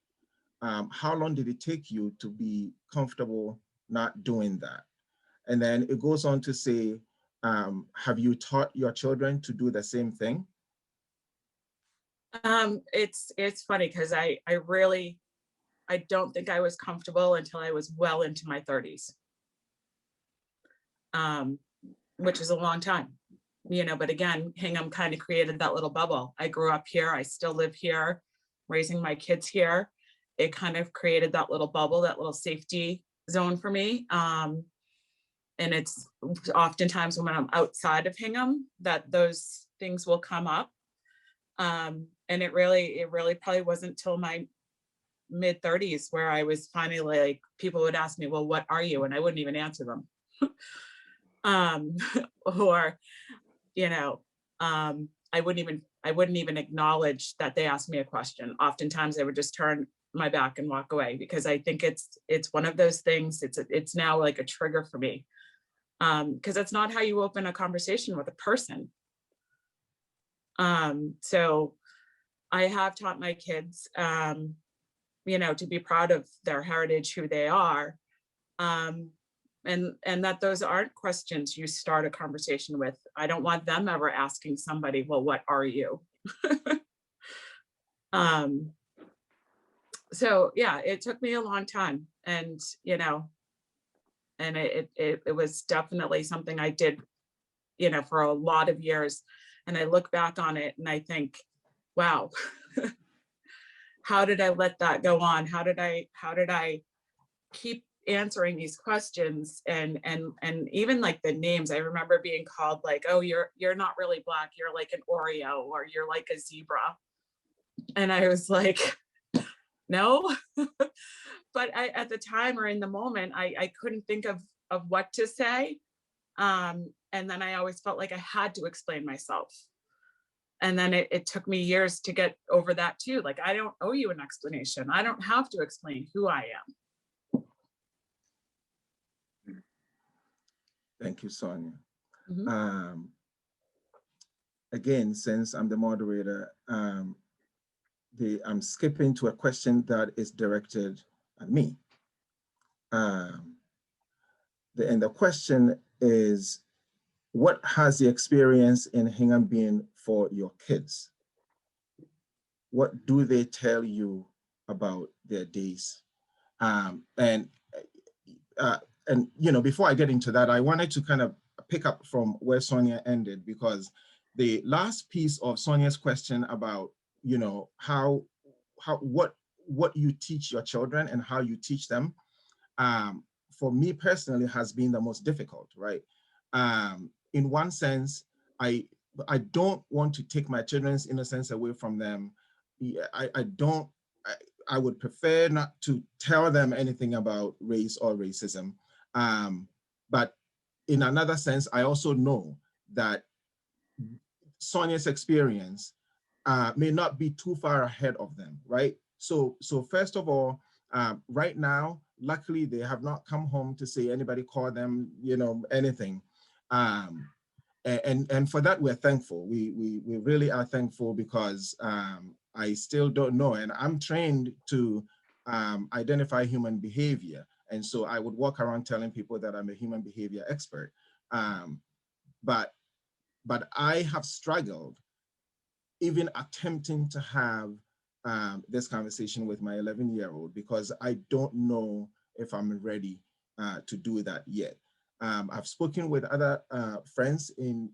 how long did it take you to be comfortable not doing that? And then it goes on to say, have you taught your children to do the same thing? It's funny because I don't think I was comfortable until I was well into my 30s, which is a long time, you know, but again, Hingham kind of created that little bubble. I grew up here, I still live here, raising my kids here. It kind of created that little bubble, that little safety zone for me. And it's oftentimes when I'm outside of Hingham that those things will come up. And it really probably wasn't till my mid 30s where I was finally like, people would ask me, well, what are you? And I wouldn't even answer them. Or, you know, I wouldn't even acknowledge that they asked me a question. Oftentimes I would just turn my back and walk away because I think it's one of those things. It's now like a trigger for me. Because that's not how you open a conversation with a person. So I have taught my kids, you know, to be proud of their heritage, who they are, and that those aren't questions you start a conversation with. I don't want them ever asking somebody, well, what are you? So yeah, it took me a long time, and you know, and it was definitely something I did, you know, for a lot of years. And I look back on it and I think, wow, how did I let that go on? How did I keep answering these questions? And even like the names, I remember being called like, oh, you're not really Black, you're like an Oreo, or you're like a zebra. And I was like, no. But at the time or in the moment, I couldn't think of what to say. And then I always felt like I had to explain myself. And then it took me years to get over that too. Like, I don't owe you an explanation. I don't have to explain who I am. Thank you, Sonia. Mm-hmm. Again, since I'm the moderator, I'm skipping to a question that is directed at me. And the question is, what has the experience in Hingham been for your kids? What do they tell you about their days? And you know, before I get into that, I wanted to kind of pick up from where Sonia ended, because the last piece of Sonia's question about, you know, what you teach your children and how you teach them, for me personally has been the most difficult, right? In one sense, I don't want to take my children's innocence away from them. I would prefer not to tell them anything about race or racism. But in another sense, I also know that Sonia's experience may not be too far ahead of them, right? So first of all, right now, luckily they have not come home to say anybody call them, you know, anything. And for that, we're thankful. We really are thankful, because I still don't know. And I'm trained to identify human behavior. And so I would walk around telling people that I'm a human behavior expert. But I have struggled even attempting to have this conversation with my 11-year-old, because I don't know if I'm ready to do that yet. I've spoken with other friends in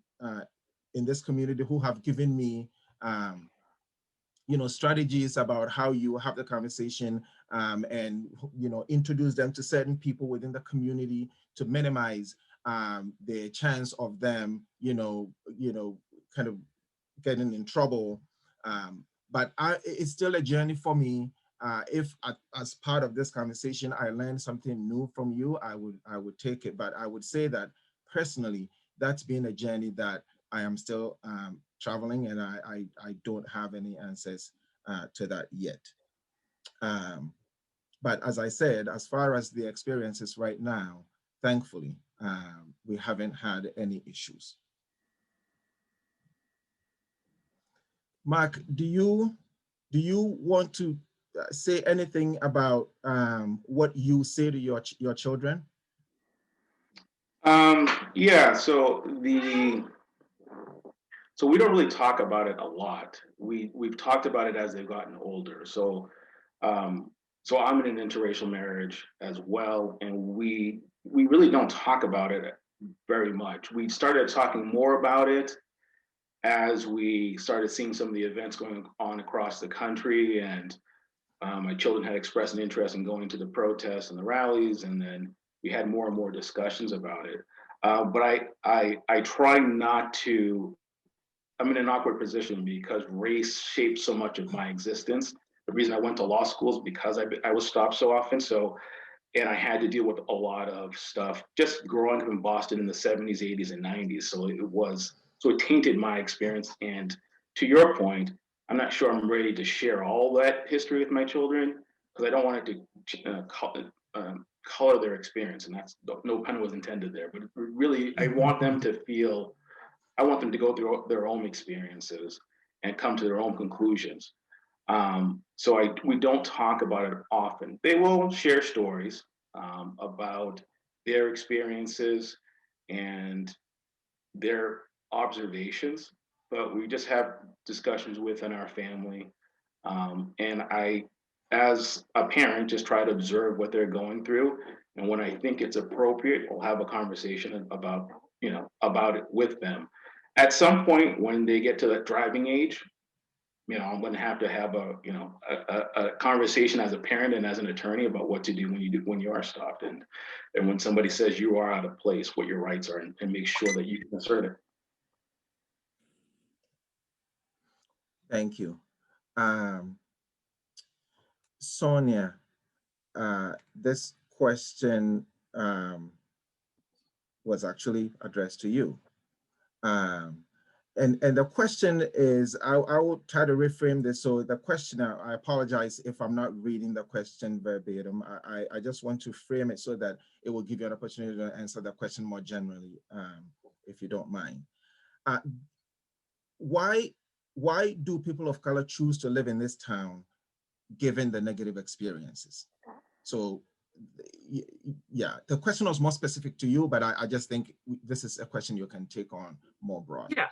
this community who have given me, you know, strategies about how you have the conversation, and, you know, introduce them to certain people within the community to minimize the chance of them, you know, kind of getting in trouble. But it's still a journey for me. If as part of this conversation, I learned something new from you, I would take it. But I would say that personally, that's been a journey that I am still traveling, and I don't have any answers to that yet. But as I said, as far as the experiences right now, thankfully, we haven't had any issues. Mark, do you want to say anything about what you say to your children? Yeah, so we don't really talk about it a lot. We've talked about it as they've gotten older. So I'm in an interracial marriage as well, and we really don't talk about it very much. We started talking more about it as we started seeing some of the events going on across the country, and my children had expressed an interest in going to the protests and the rallies, and then we had more and more discussions about it. But I try not to. I'm in an awkward position because race shapes so much of my existence. The reason I went to law school is because I was stopped so often. So, and I had to deal with a lot of stuff just growing up in Boston in the 70s, 80s, and 90s. So it tainted my experience. And to your point, I'm not sure I'm ready to share all that history with my children, because I don't want it to color their experience. And that's, no pun was intended there. But really, I want them to go through their own experiences and come to their own conclusions. So we don't talk about it often. They will share stories about their experiences and their observations, but we just have discussions within our family. And I, as a parent, just try to observe what they're going through. And when I think it's appropriate, we'll have a conversation about it with them. At some point, when they get to that driving age, I'm going to have a conversation as a parent and as an attorney about what to do when you are stopped, and when somebody says you are out of place, what your rights are, and make sure that you can assert it. Thank you. Sonia, this question was actually addressed to you. And the question is, I will try to reframe this. So the question, I apologize if I'm not reading the question verbatim. I just want to frame it so that it will give you an opportunity to answer the question more generally, if you don't mind. Why do people of color choose to live in this town given the negative experiences? So yeah, the question was more specific to you, but I just think this is a question you can take on more broad. Yeah.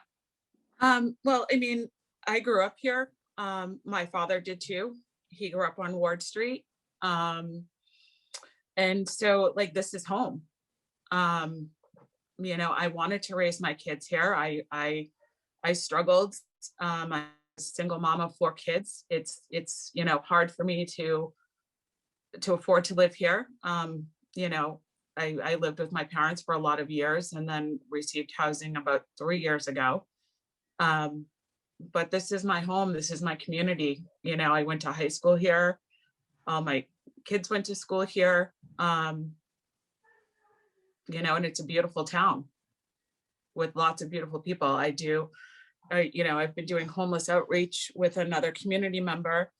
Well, I mean, I grew up here. My father did too. He grew up on Ward Street. And so like, this is home. You know, I wanted to raise my kids here. I struggled. I'm a single mom of 4 kids. It's, you know, hard for me to afford to live here. You know, I lived with my parents for a lot of years and then received housing about 3 years ago. But this is my home. This is my community. You know, I went to high school here. All my kids went to school here. You know, and it's a beautiful town with lots of beautiful people. you know, I've been doing homeless outreach with another community member,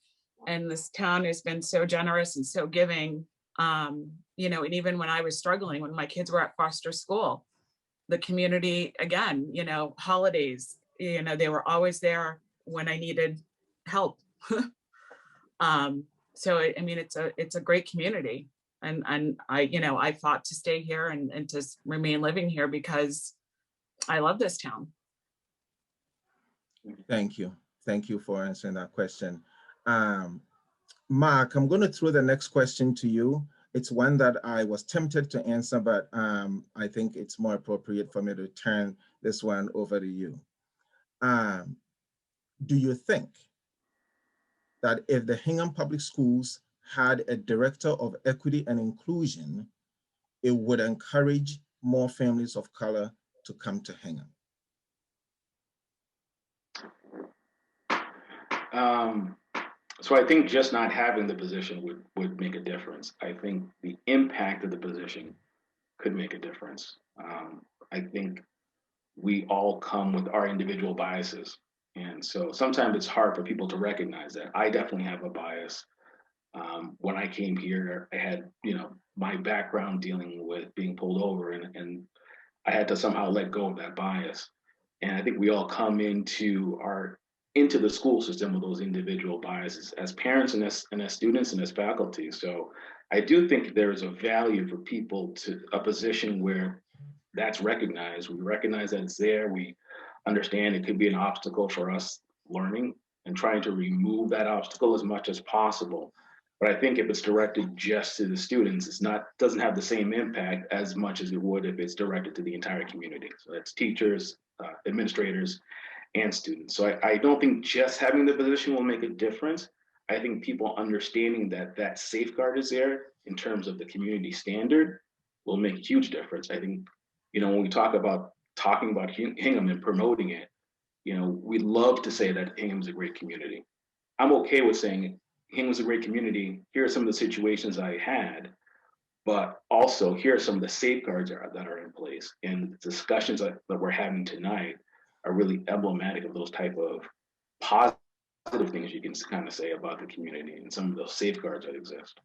and this town has been so generous and so giving. You know, and even when I was struggling, when my kids were at foster school, the community, again, you know, holidays, you know, they were always there when I needed help. So I mean, it's a great community, and I, you know, I fought to stay here and to remain living here because I love this town. Thank you. Thank you for answering that question. Mark, I'm going to throw the next question to you. It's one that I was tempted to answer, but I think it's more appropriate for me to turn this one over to you. Do you think that if the Hingham Public Schools had a director of equity and inclusion, it would encourage more families of color to come to Hingham? So I think just not having the position would make a difference. I think the impact of the position could make a difference. I think we all come with our individual biases. And so sometimes it's hard for people to recognize that. I definitely have a bias. When I came here, I had, you know, my background dealing with being pulled over, and I had to somehow let go of that bias. And I think we all come into the school system with those individual biases as parents and as students and as faculty. So I do think there's a value for people to a position where that's recognized. We recognize that it's there. We understand it could be an obstacle for us learning and trying to remove that obstacle as much as possible. But I think if it's directed just to the students, doesn't have the same impact as much as it would if it's directed to the entire community. So that's teachers, administrators, and students. So I don't think just having the position will make a difference. I think people understanding that that safeguard is there in terms of the community standard will make a huge difference. I think, you know, when we talking about Hingham and promoting it, you know, we love to say that Hingham's a great community. I'm okay with saying Hingham's a great community. Here are some of the situations I had, but also here are some of the safeguards that are in place. And the discussions that we're having tonight are really emblematic of those type of positive things you can kind of say about the community and some of those safeguards that exist.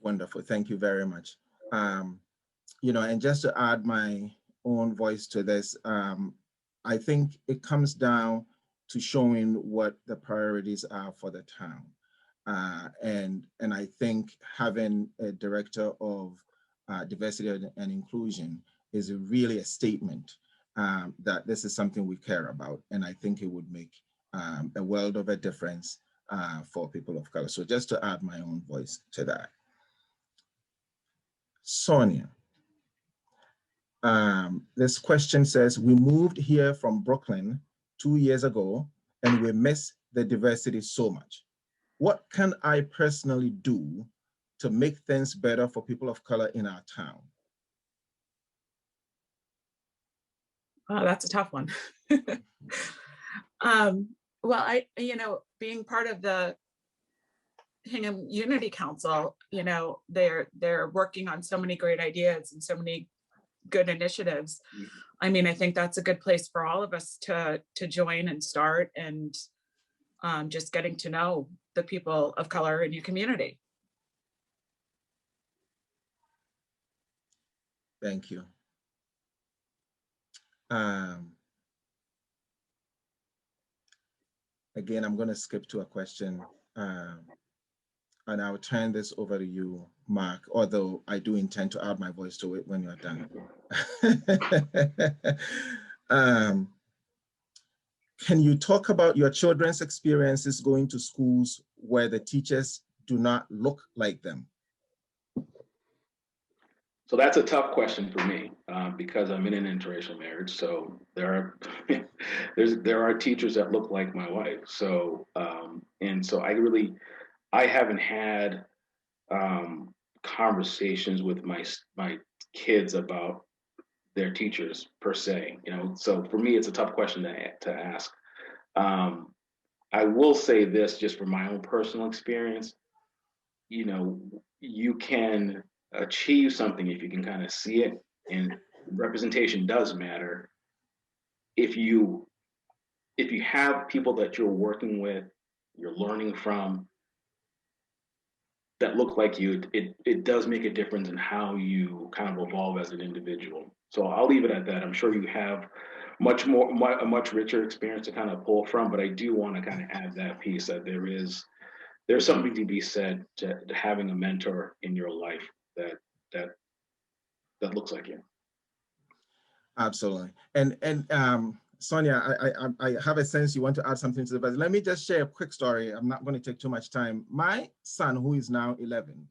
Wonderful, thank you very much. You know, and just to add my own voice to this, I think it comes down to showing what the priorities are for the town. And I think having a director of diversity and inclusion is really a statement that this is something we care about. And I think it would make a world of a difference for people of color. So just to add my own voice to that. Sonia, this question says, we moved here from Brooklyn 2 years ago and we miss the diversity so much. What can I personally do to make things better for people of color in our town? Oh, that's a tough one. Well, you know, being part of the Hingham Unity Council, you know, they're working on so many great ideas and so many good initiatives. I mean, I think that's a good place for all of us to join and start, and just getting to know the people of color in your community. Thank you. Again, I'm going to skip to a question, and I'll turn this over to you, Mark, although I do intend to add my voice to it when you're done. Can you talk about your children's experiences going to schools where the teachers do not look like them? So that's a tough question for me, because I'm in an interracial marriage. So there are teachers that look like my wife. So and so I haven't had conversations with my kids about their teachers per se. So for me, it's a tough question to ask. I will say this, just from my own personal experience. You can achieve something if you can kind of see it, and representation does matter. If you have people that you're working with, you're learning from, that look like you, it does make a difference in how you kind of evolve as an individual. So I'll leave it at that. I'm sure you have a much richer experience to kind of pull from, but I do want to kind of add that piece that there's something to be said to having a mentor in your life that looks like you. Absolutely. And Sonia, I have a sense you want to add something to the, but let me just share a quick story. I'm not going to take too much time. My son, who is now 11,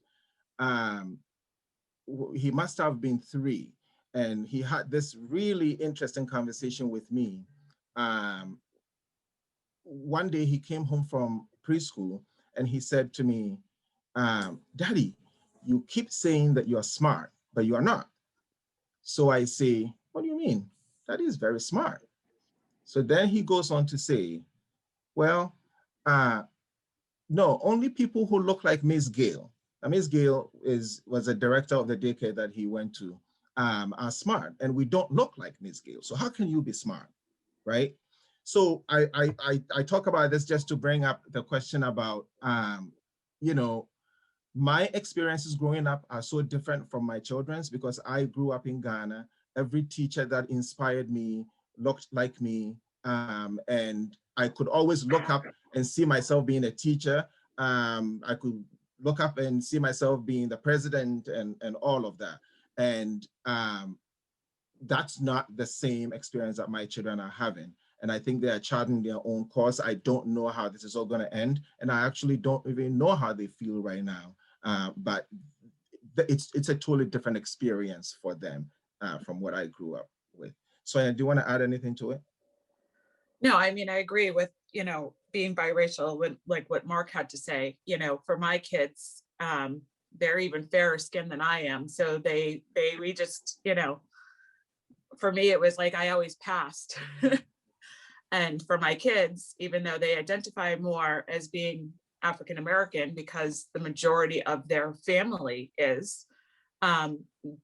he must have been 3, and he had this really interesting conversation with me. One day he came home from preschool and he said to me, Daddy, you keep saying that you're smart, but you are not. So I say, what do you mean? That is very smart. So then he goes on to say, well, no, only people who look like Miss Gale. Now, Miss Gale was a director of the daycare that he went to, are smart, and we don't look like Miss Gale. So how can you be smart, right? So I talk about this just to bring up the question about, my experiences growing up are so different from my children's because I grew up in Ghana. Every teacher that inspired me looked like me, and I could always look up and see myself being a teacher. I could look up and see myself being the president and all of that. And that's not the same experience that my children are having. And I think they are charting their own course. I don't know how this is all going to end. And I actually don't even know how they feel right now. But it's a totally different experience for them from what I grew up with. So do you want to add anything to it? No, I mean, I agree with, being biracial, with like what Mark had to say. For my kids, they're even fairer skinned than I am. So we just, for me, it was like I always passed. And for my kids, even though they identify more as being African American because the majority of their family is,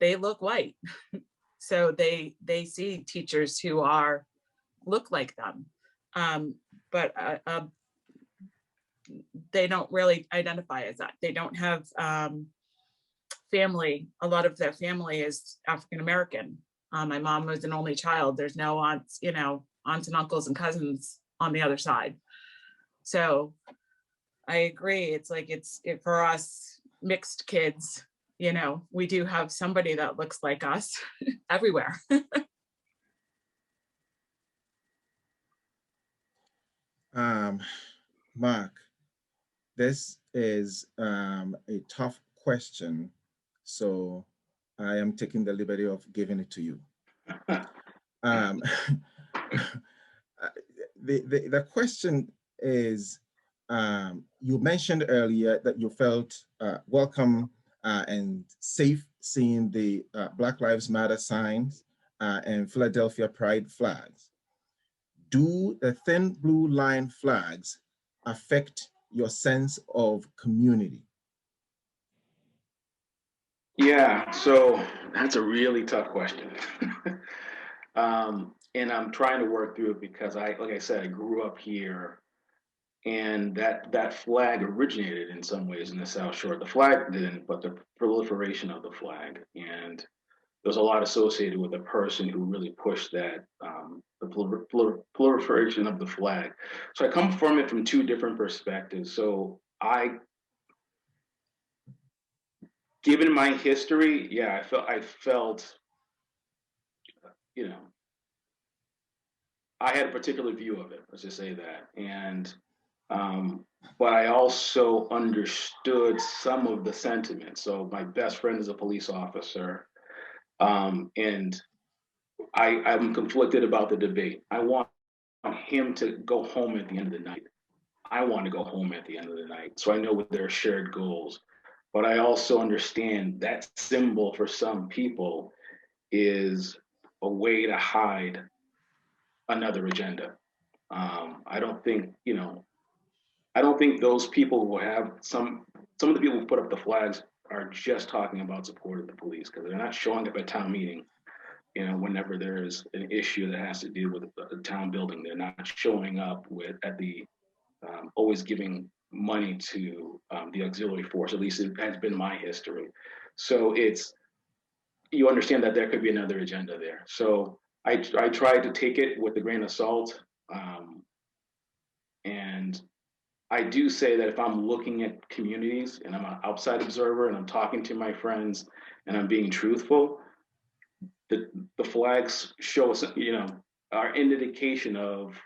they look white. So they see teachers who look like them, but they don't really identify as that. They don't have family. A lot of their family is African American. My mom was an only child. There's no aunts, aunts and uncles and cousins on the other side. So I agree. It's like for us mixed kids, we do have somebody that looks like us everywhere. Mark, this is a tough question, so I am taking the liberty of giving it to you. The question is, you mentioned earlier that you felt welcome and safe seeing the Black Lives Matter signs and Philadelphia Pride flags. Do the thin blue line flags affect your sense of community? Yeah, so that's a really tough question. And I'm trying to work through it because like I said, I grew up here, and that flag originated in some ways in the South Shore. The flag didn't, but the proliferation of the flag. And there's a lot associated with the person who really pushed that, the proliferation of the flag. So I come from it from two different perspectives. So given my history, yeah, I felt, you know, I had a particular view of it, let's just say that. And, but I also understood some of the sentiment. So my best friend is a police officer, and I'm conflicted about the debate. I want him to go home at the end of the night. I want to go home at the end of the night. So I know what their shared goals. But I also understand that symbol for some people is a way to hide another agenda. I don't think, I don't think those people who have some of the people who put up the flags are just talking about support of the police, because they're not showing up at town meeting. Whenever there's an issue that has to do with the town building, they're not showing up at the always giving money to the auxiliary force. At least it has been my history. So you understand that there could be another agenda there. So I tried to take it with a grain of salt. And I do say that if I'm looking at communities and I'm an outside observer and I'm talking to my friends and I'm being truthful, the flags show us, are an indication of,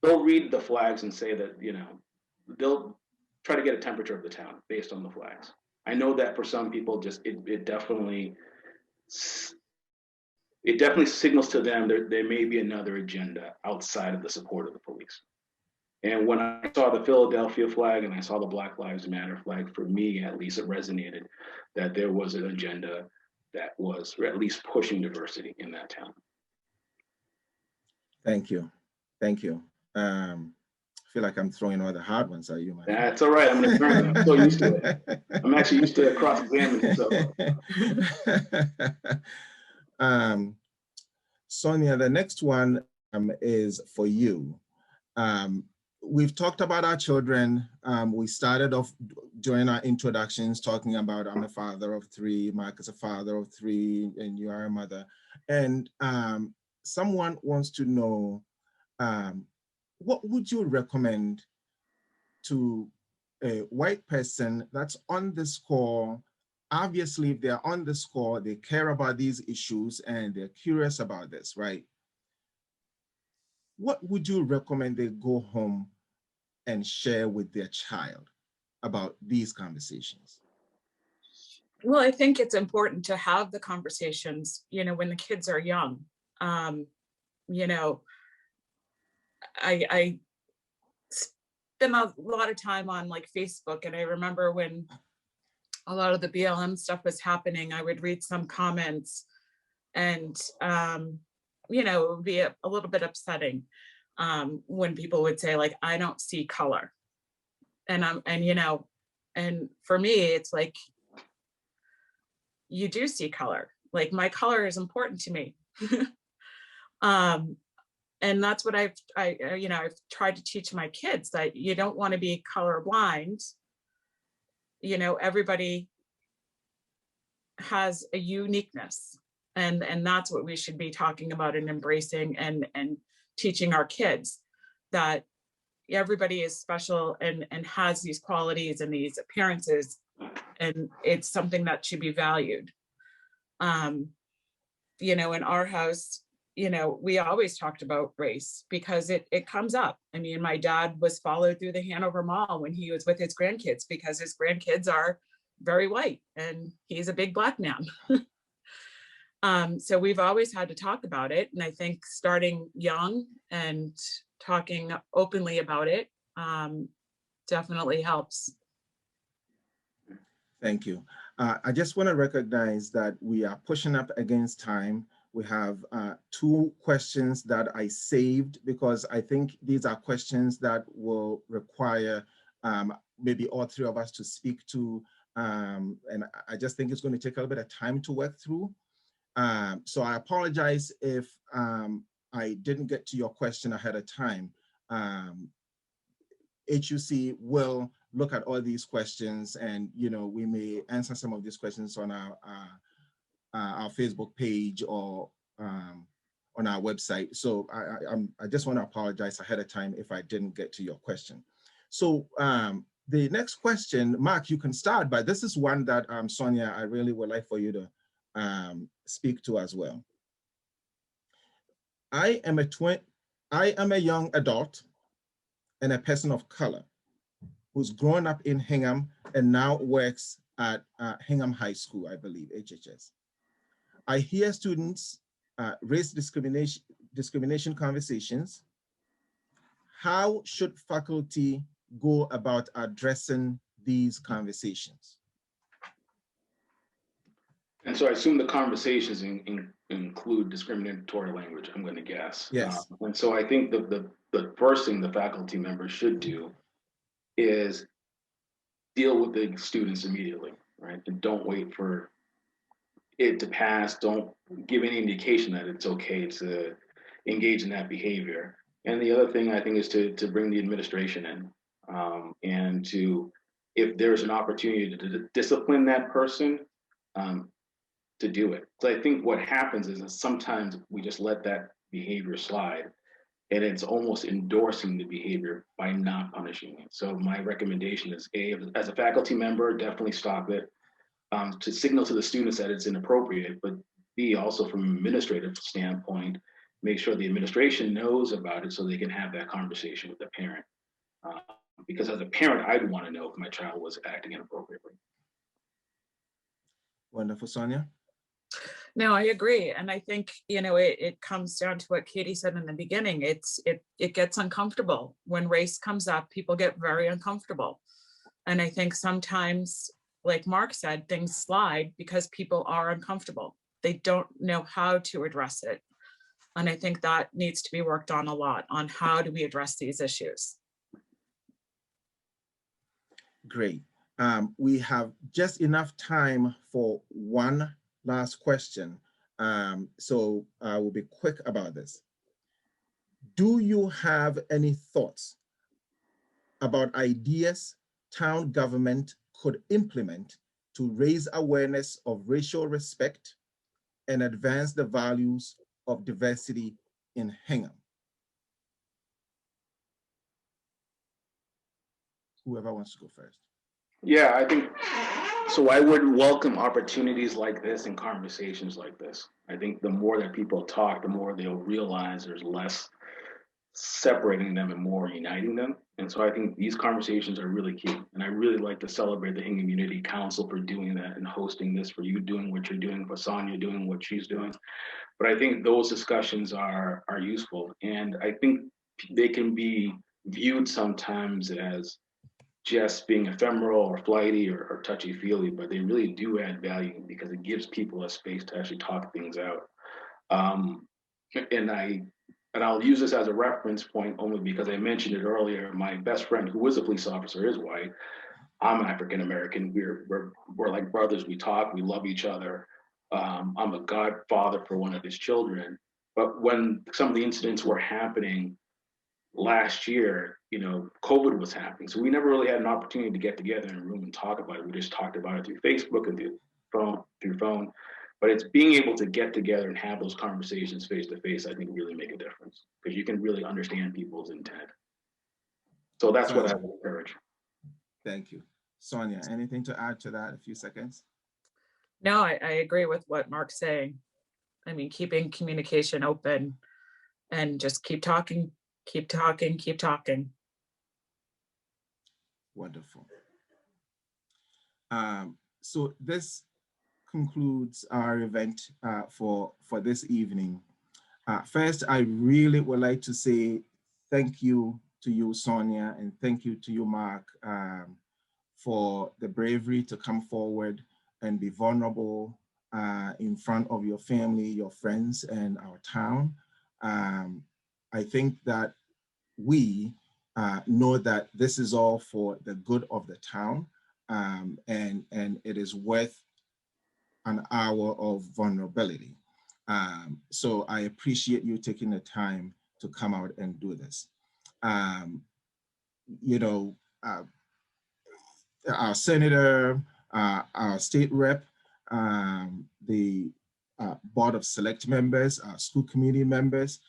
they'll read the flags and say that, they'll try to get a temperature of the town based on the flags. I know that for some people, it definitely signals to them there may be another agenda outside of the support of the police. And when I saw the Philadelphia flag and I saw the Black Lives Matter flag, for me, at least, it resonated that there was an agenda that was at least pushing diversity in that town. Thank you. Thank you. I feel like I'm throwing all the hard ones at you, man. That's all right. I'm an attorney. I'm so used to it. I'm actually used to cross-examining. So. Sonia, the next one is for you. We've talked about our children. We started off during our introductions talking about I'm a father of three, Mark is a father of three, and you are a mother. And someone wants to know, what would you recommend to a white person that's on this call? Obviously, if they're on this call, they care about these issues and they're curious about this, right? What would you recommend they go home and share with their child about these conversations? Well, I think it's important to have the conversations, when the kids are young. I spend a lot of time on like Facebook, and I remember when a lot of the BLM stuff was happening, I would read some comments, and it would be a little bit upsetting when people would say, like, I don't see color. And for me, it's like, you do see color. Like, my color is important to me. And that's what I've tried to teach my kids, that you don't want to be colorblind. Everybody has a uniqueness, and that's what we should be talking about and embracing and teaching our kids, that everybody is special and has these qualities and these appearances, and it's something that should be valued. In our house, we always talked about race because it comes up. I mean, my dad was followed through the Hanover Mall when he was with his grandkids because his grandkids are very white and he's a big Black man. So we've always had to talk about it. And I think starting young and talking openly about it definitely helps. Thank you. I just want to recognize that we are pushing up against time. We have 2 questions that I saved because I think these are questions that will require maybe all 3 of us to speak to and I just think it's going to take a little bit of time to work through. So I apologize if I didn't get to your question ahead of time. HUC will look at all these questions, and we may answer some of these questions on our Facebook page or on our website. So I just want to apologize ahead of time if I didn't get to your question. So the next question, Mark, you can start, but this is one that Sonia, I really would like for you to speak to as well. I am a young adult and a person of color who's grown up in Hingham and now works at Hingham High School, I believe, HHS. I hear students raise discrimination conversations. How should faculty go about addressing these conversations? And so I assume the conversations include discriminatory language, I'm going to guess. Yes. And so I think the first thing the faculty members should do is deal with the students immediately, right? And don't wait for it to pass. Don't give any indication that it's okay to engage in that behavior. And the other thing I think is to bring the administration in and to, if there's an opportunity to discipline that person, to do it. So I think what happens is that sometimes we just let that behavior slide, and it's almost endorsing the behavior by not punishing it. So my recommendation is, A, as a faculty member, definitely stop it, to signal to the students that it's inappropriate, but B, also from an administrative standpoint, make sure the administration knows about it so they can have that conversation with the parent. Because as a parent, I'd want to know if my child was acting inappropriately. Wonderful, Sonia. No, I agree. And I think, it comes down to what Katie said in the beginning. It gets uncomfortable. When race comes up, people get very uncomfortable. And I think sometimes, like Mark said, things slide because people are uncomfortable. They don't know how to address it. And I think that needs to be worked on a lot, on how do we address these issues. Great. We have just enough time for one last question. So I will be quick about this. Do you have any thoughts about ideas town government could implement to raise awareness of racial respect and advance the values of diversity in Hingham? Whoever wants to go first. Yeah, I think, so I would welcome opportunities like this and conversations like this. I think the more that people talk, the more they'll realize there's less separating them and more uniting them. And so I think these conversations are really key. And I really like to celebrate the Hingham Unity Council for doing that and hosting this, for you doing what you're doing, for Sonia doing what she's doing. But I think those discussions are useful. And I think they can be viewed sometimes as just being ephemeral or flighty or touchy-feely, but they really do add value because it gives people a space to actually talk things out. And I'll use this as a reference point only because I mentioned it earlier. My best friend, who is a police officer, is white. I'm African American. We're like brothers. We talk. We love each other. I'm a godfather for one of his children. But when some of the incidents were happening last year, COVID was happening. So we never really had an opportunity to get together in a room and talk about it. We just talked about it through Facebook and through phone. But it's being able to get together and have those conversations face to face, I think really make a difference because you can really understand people's intent. So that's what I would encourage. Thank you. Sonia, anything to add to that? A few seconds. No, I agree with what Mark's saying. I mean, keeping communication open and just keep talking, keep talking, keep talking. Wonderful. So this concludes our event for this evening. First, I really would like to say thank you to you, Sonia, and thank you to you, Mark, for the bravery to come forward and be vulnerable in front of your family, your friends, and our town. I think that we know that this is all for the good of the town. and it is worth an hour of vulnerability. So I appreciate you taking the time to come out and do this. You know, our senator, our state rep, the board of select members, our school committee members,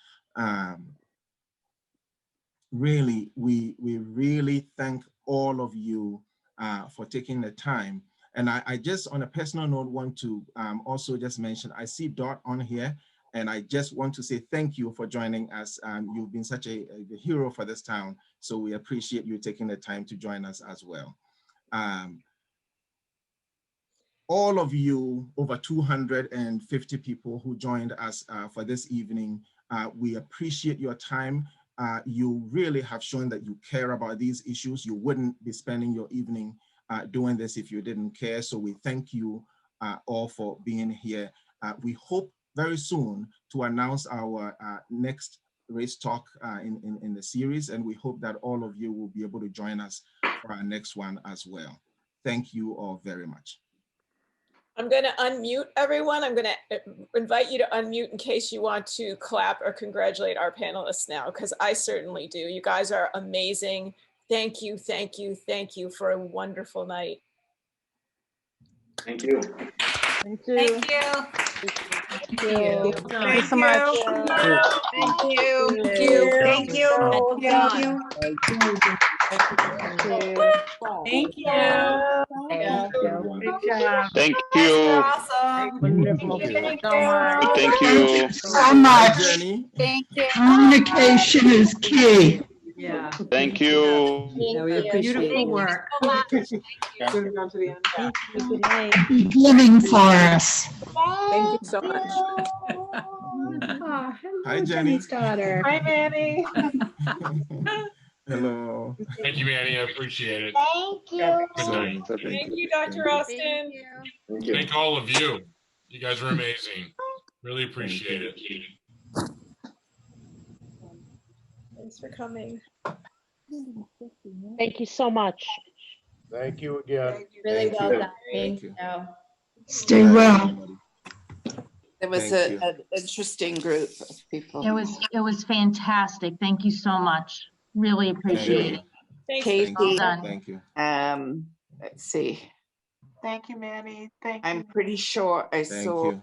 really, we really thank all of you for taking the time. And I just, on a personal note, want to also just mention, I see Dot on here, and I just want to say thank you for joining us. You've been such a hero for this town, so we appreciate you taking the time to join us as well. All of you, over 250 people who joined us for this evening, we appreciate your time. You really have shown that you care about these issues. You wouldn't be spending your evening doing this if you didn't care. So we thank you all for being here. We hope very soon to announce our next race talk in the series, and we hope that all of you will be able to join us for our next one as well. Thank you all very much. I'm going to unmute everyone. I'm going to invite you to unmute in case you want to clap or congratulate our panelists now, because I certainly do. You guys are amazing. Thank you, thank you, thank you for a wonderful night. Thank you. Thank you. Thank you. Thank you. Thank you so much. Thank you. Thank you. Thank you. Thank you. Thank you. Good job. Thank You you. guys are awesome. Wonderful. Thank So you. much. Thank you. So much. Jenny. Thank you. Communication is key. Yeah. Thank you. Yeah, we appreciate Beautiful it. work. Good night. Keep living for us. Thank you so much. Hi, Jenny. Daughter. Hi, Manny. Hello. Thank you, Manny. I appreciate it. Thank you. Good night. Thank you, Dr. Austin. Thank you. Thank all of you. You guys are amazing. Really appreciate it. Thanks for coming. Thank you so much. Thank you again. Really Thank well you. done. Thank you. Stay well. It was Thank you. an interesting group of people. It was fantastic. Thank you so much. Really appreciate it. Thanks. Katie, Well done. Thank you. let's see. Thank you, Manny. Thank I'm pretty sure I Thank saw. you.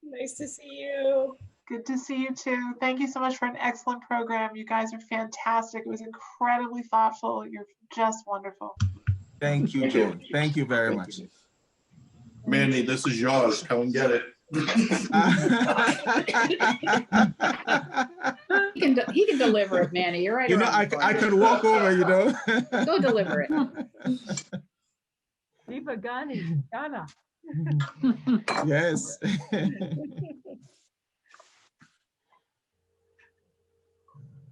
Nice to see you. Good to see you too. Thank you so much for an excellent program. You guys are fantastic. It was incredibly thoughtful. You're just wonderful. Thank you, Jen. Thank you very much. Mandy, this is yours. Come and get it. He can deliver it, Manny. You're right. You know, I could walk over, you know. Go deliver it. Viva Ghana. Ghana. Yes.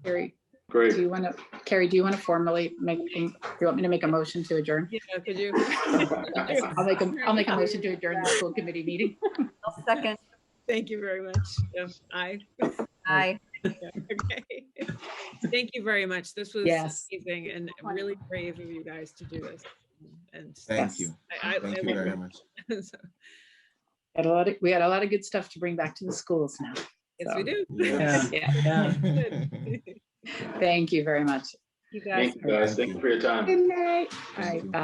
Carrie, Great. do you want to formally do you want me to make a motion to adjourn? Yeah, could you? I'll make a motion to adjourn the school committee meeting. I'll second. Thank you very much. Aye. Aye. Okay. Thank you very much. This was Yes. amazing and really brave of you guys to do this. And Thank you. Thank you very much. So, We had a lot of good stuff to bring back to the schools now. yes, we do. Yes. Yeah. Good. Thank you very much. You guys. Thank you, guys. Thank you for your time. Good night. Thank you. Bye.